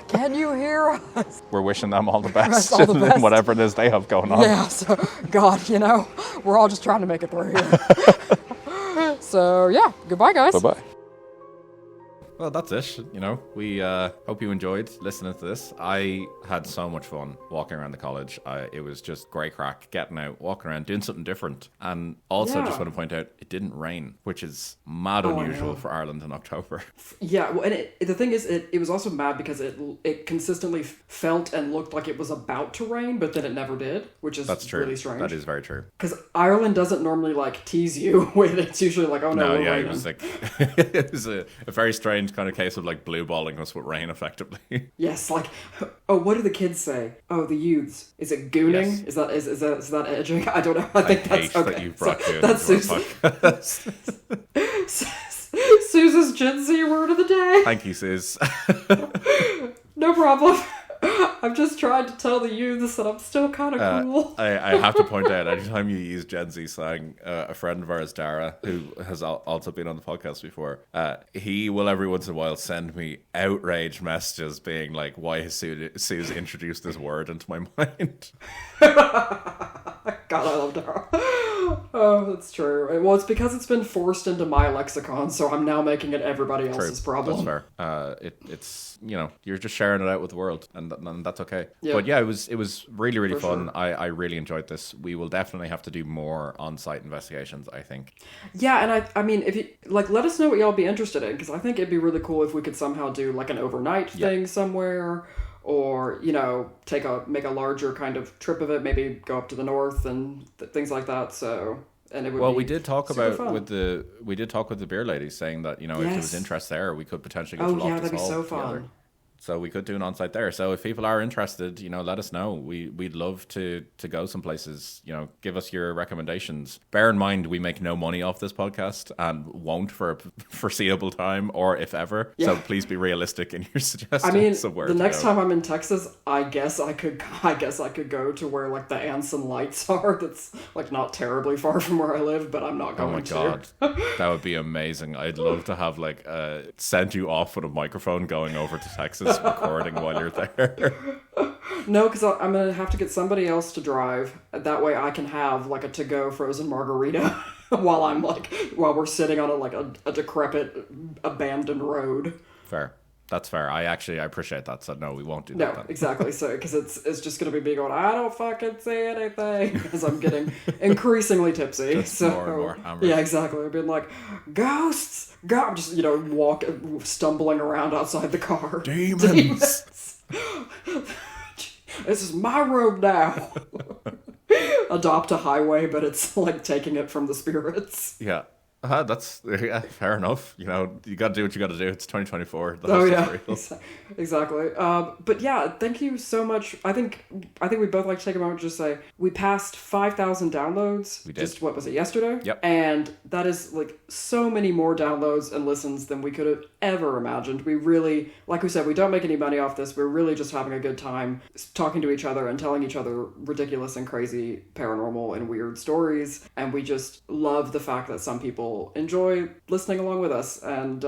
Can you hear us? We're wishing them all the best, All the best. in whatever it is they have going on. Yeah, so, God, we're all just trying to make it through here. So, yeah, goodbye, guys. Bye-bye. Well, that's it. We hope you enjoyed listening to this. I had so much fun walking around the college. It was just great crack, getting out, walking around, doing something different. And also just want to point out, it didn't rain, which is mad unusual for Ireland in October. Yeah, well, and the thing is, it was also mad because it consistently felt and looked like it was about to rain, but then it never did, which is That's true. really strange. That is very true. Because Ireland doesn't normally tease you with it's usually like, oh no, No, yeah, raining. it was like it was a very strange second kind of case of like blue balling us with rain, effectively. Yes, like, oh, what do the kids say? Oh, the youths. Is it gooning? Yes. Is that edging? I don't know. I think hate that's okay. that you brought So, gooning that's to our Suz. podcast. Suze's Gen Z word of the day. Thank you, Suz. No problem. I'm just trying to tell the youths that I'm still kind of cool. I have to point out, anytime you use Gen Z slang, a friend of ours, Dara, who has also been on the podcast before, he will every once in a while send me outraged messages being like, why has Suz introduced this word into my mind? God, I love Dara. Oh, that's true. Well, it's because it's been forced into my lexicon, so I'm now making it everybody else's problem. That's fair. It's, you know, you're just sharing it out with the world, and that's okay. Yeah. But yeah, it was really, really For fun. sure. I really enjoyed this. We will definitely have to do more on-site investigations, I think. Yeah, and I mean, if you like, let us know what y'all be interested in, because I think it'd be really cool if we could somehow do like an overnight thing somewhere, or you know, make a larger kind of trip of it. Maybe go up to the north and things like that. So. And it would Well, be we did talk super about fun. with the beer ladies, saying that, you know, if there was Yes. interest there, we could potentially go Oh, to yeah, Loftus that'd be Hall so together. fun. So we could do an on-site there. So if people are interested, you know, let us know. We'd love to go some places. You know, give us your recommendations. Bear in mind, we make no money off this podcast and won't for a foreseeable time, or if ever. Yeah. So please be realistic in your suggestions. I mean, of where the to next go. time I'm in Texas, I guess I could go to where like the Anson Lights are. That's like not terribly far from where I live, but I'm not Oh going my god, that would be amazing. I'd love to have like send you off with a microphone going over to Texas recording while you're there. No, because I'm gonna have to get somebody else to drive. That way, I can have like a to-go frozen margarita while we're sitting on a decrepit abandoned road. Fair. That's fair. I appreciate that. So no, we won't do that. No, Then. exactly. So because it's just gonna be me going, I don't fucking see anything, because I'm getting increasingly tipsy. Just so more and more hammered. yeah, exactly. I've been like, ghosts, go. I'm just stumbling around outside the car. Demons. This is my road now. Adopt a highway, but it's like taking it from the spirits. Yeah. That's fair enough. You know, you got to do what you got to do. It's 2024. The Oh hustle yeah, exactly. But yeah, thank you so much. I think we both like to take a moment to just say we passed 5,000 downloads. We did. Just what was it, yesterday? Yep. And that is like so many more downloads and listens than we could have ever imagined. We really, like we said, we don't make any money off this. We're really just having a good time talking to each other and telling each other ridiculous and crazy paranormal and weird stories. And we just love the fact that some people enjoy listening along with us and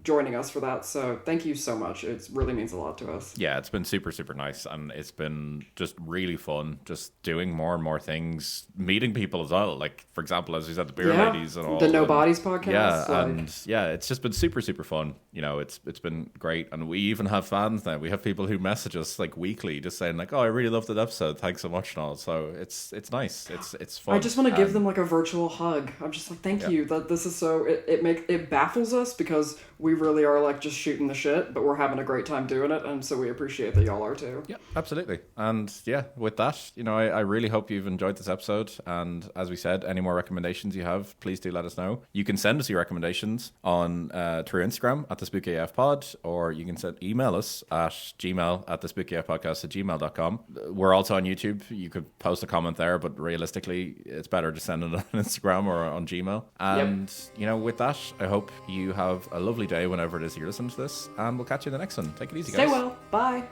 joining us for that. So thank you so much. It really means a lot to us. Yeah, it's been super, super nice, and it's been just really fun, just doing more and more things, meeting people as well. Like, for example, as we said, the beer ladies and all. The No Bodies podcast. Yeah, and yeah, it's just been super, super fun. You know, it's been great, and we even have fans now. We have people who message us like weekly, just saying like, "Oh, I really loved that episode. Thanks so much," and all. So it's nice. It's fun. I just want to give them like a virtual hug. I'm just like, thank you. That this is so it baffles us because we really are like just shooting the shit, but we're having a great time doing it, and so we appreciate that y'all are too. Yeah, absolutely. And yeah, with that, you know, I really hope you've enjoyed this episode. And as we said, any more recommendations you have, please do let us know. You can send us your recommendations on through Instagram at the Spooky AF Pod, or you can email us at gmail@thespookyafpodcast@gmail.com. We're also on YouTube. You could post a comment there, but realistically, it's better to send it on Instagram or on Gmail. And you know, with that, I hope you have a lovely day whenever it is you're listening to this, and we'll catch you in the next one. Take it easy, guys. Stay well. Bye.